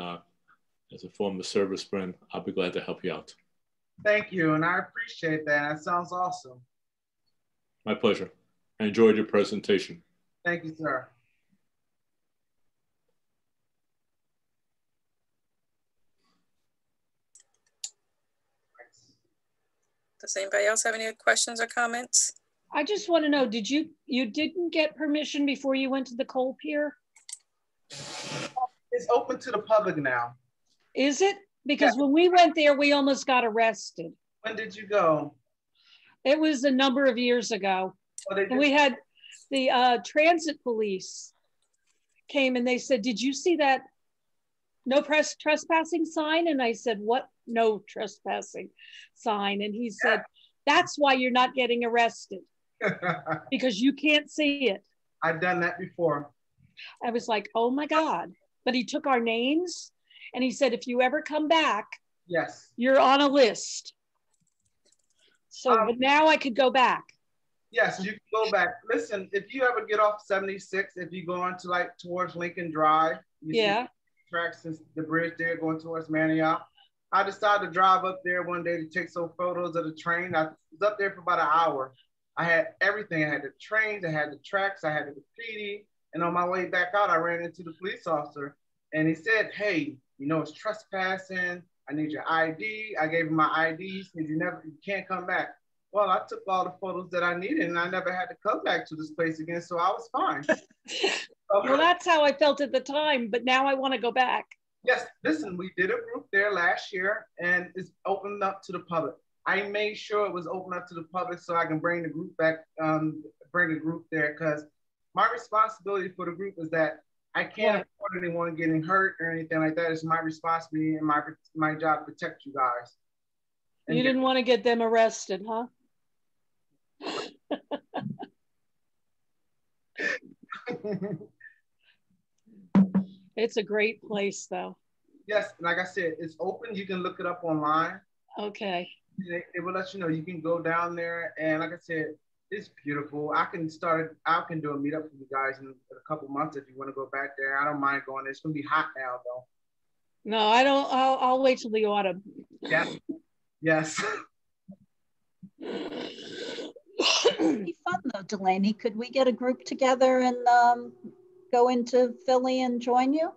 as a former service friend, I'll be glad to help you out. Thank you, and I appreciate that. That sounds awesome. My pleasure. I enjoyed your presentation. Thank you, sir. Does anybody else have any questions or comments? I just want to know, you didn't get permission before you went to the coal pier? It's open to the public now. Is it? Because when we went there, we almost got arrested. When did you go? It was a number of years ago. And we had the transit police came and they said, did you see that no trespassing sign? And I said, what? No trespassing sign. And he said, that's why you're not getting arrested, because you can't see it. I've done that before. I was like, oh my God. But he took our names and he said, if you ever come back, yes, you're on a list. So, but now I could go back. Yes, you can go back. Listen, if you ever get off 76, if you go on to like towards Lincoln Drive, you see tracks and the bridge there going towards Manioc. I decided to drive up there one day to take some photos of the train. I was up there for about an hour. I had everything. I had the trains, I had the tracks, I had the graffiti. And on my way back out, I ran into the police officer and he said, hey, it's trespassing. I need your ID. I gave him my ID. He said, you can't come back. Well, I took all the photos that I needed and I never had to come back to this place again. So I was fine. Well, that's how I felt at the time, but now I want to go back. Yes, listen, we did a group there last year and it's opened up to the public. I made sure it was open up to the public so I can bring the group back, bring a group there, because my responsibility for the group is that I can't afford anyone getting hurt or anything like that. It's my responsibility and my job to protect you guys. And you didn't want to get them arrested, huh? It's a great place though. Yes, like I said, it's open. You can look it up online. Okay. It will let you know. You can go down there and like I said, it's beautiful. I can do a meetup for you guys in a couple months if you want to go back there. I don't mind going there. It's gonna be hot now though. No, I don't. I'll wait till the autumn. Yeah. Yes. It'd be fun though, Dalanie. Could we get a group together and go into Philly and join you?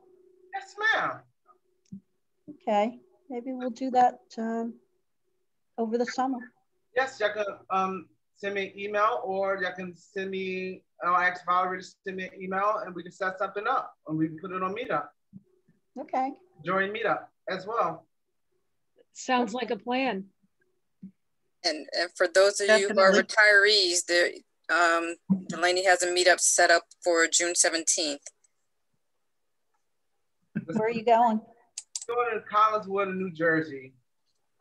Yes, ma'am. Okay, maybe we'll do that over the summer. Yes, y'all can send me an email, or y'all can send me. I'll ask Valerie to send me an email, and we can set something up, and we can put it on Meetup. Okay. Join Meetup as well. Sounds like a plan. And for those of you who are retirees, Dalanie has a meetup set up for June 17th. Where are you going? Going to Collinswood, New Jersey.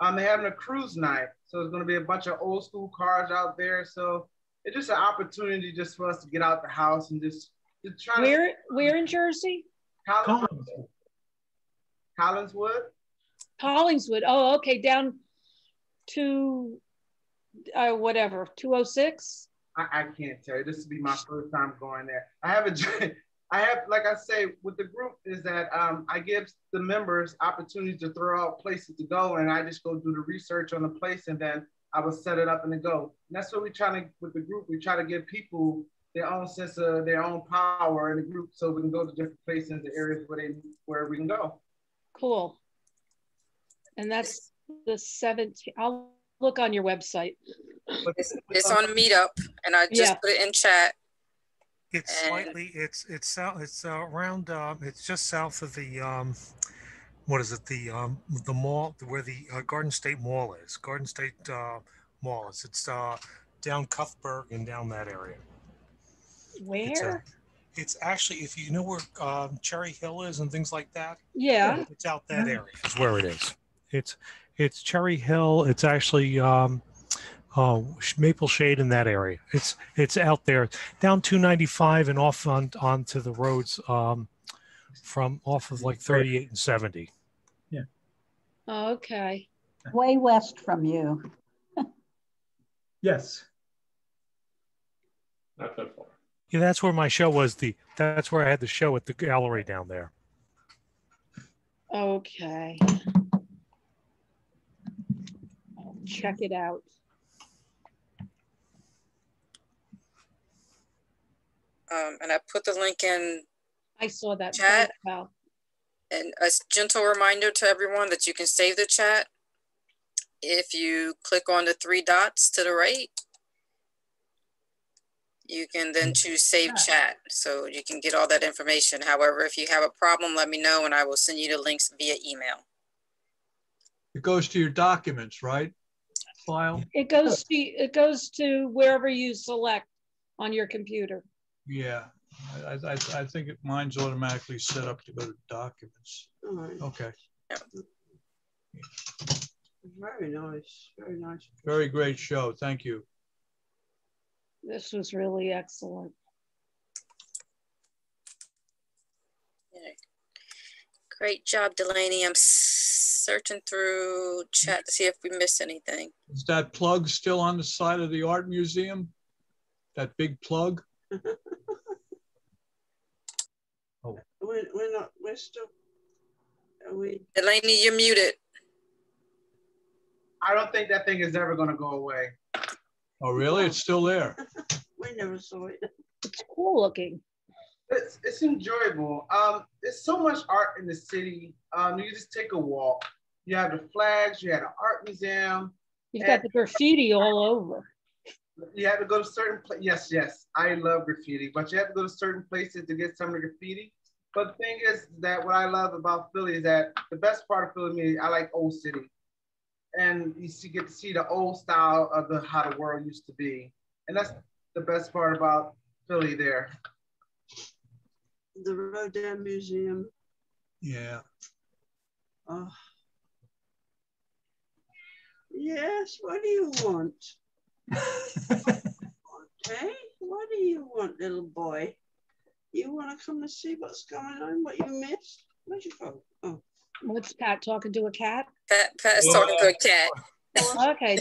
They're having a cruise night. So there's going to be a bunch of old school cars out there. So it's just an opportunity just for us to get out the house and just try Where in Jersey? Collinswood. Collinswood. Oh, okay. Down to whatever, 206? I can't tell you. This will be my first time going there. I have, like I say, with the group is that I give the members opportunities to throw out places to go, and I just go do the research on the place, and then I will set it up and then go. And that's what we try to, with the group, we try to give people their own sense of their own power in the group, so we can go to different places, the areas where we can go. Cool. And that's the 17th. I'll look on your website. It's on Meetup, and I just put it in chat. It's slightly, it's around, it's just south of the, what is it? The mall where the Garden State Mall is. Garden State Mall is. It's down Cuthbert and down that area. Where? It's actually, if you know where Cherry Hill is and things like that. Yeah. It's out that area is where it is. It's Cherry Hill. It's actually Maple Shade in that area. It's out there down 295 and off onto the roads from off of like 38 and 70. Yeah. Okay. Way west from you. Yes. Not that far. Yeah, that's where my show was. That's where I had the show at the gallery down there. Okay. I'll check it out. And I put the link in. I saw that chat. Wow. And a gentle reminder to everyone that you can save the chat if you click on the 3 dots to the right. You can then choose save chat, so you can get all that information. However, if you have a problem, let me know and I will send you the links via email. It goes to your documents, right? File. It goes to wherever you select on your computer. Yeah, I think mine's automatically set up to go to documents. All right. Okay. Yep. Very nice. Very nice. Very great show. Thank you. This was really excellent. Yeah. Great job, Dalanie. I'm searching through chat to see if we missed anything. Is that plug still on the side of the art museum? That big plug? Oh. We're still, are we? Dalanie, you're muted. I don't think that thing is ever going to go away. Oh, really? It's still there. We never saw it. It's cool looking. It's enjoyable. There's so much art in the city. You just take a walk. You have the flags. You have an art museum. You've got the graffiti all over. You have to go to certain places. Yes, I love graffiti, but you have to go to certain places to get some of the graffiti. But the thing is that what I love about Philly is that the best part of Philly, I like Old City. And you get to see the old style of how the world used to be. And that's the best part about Philly there. The Rodin Museum. Yeah. Oh. Yes, what do you want? Okay, what do you want, little boy? You want to come and see what's going on, what you missed? Where'd you go? Oh. What's Pat talking to a cat? Pat's talking to a cat. Okay,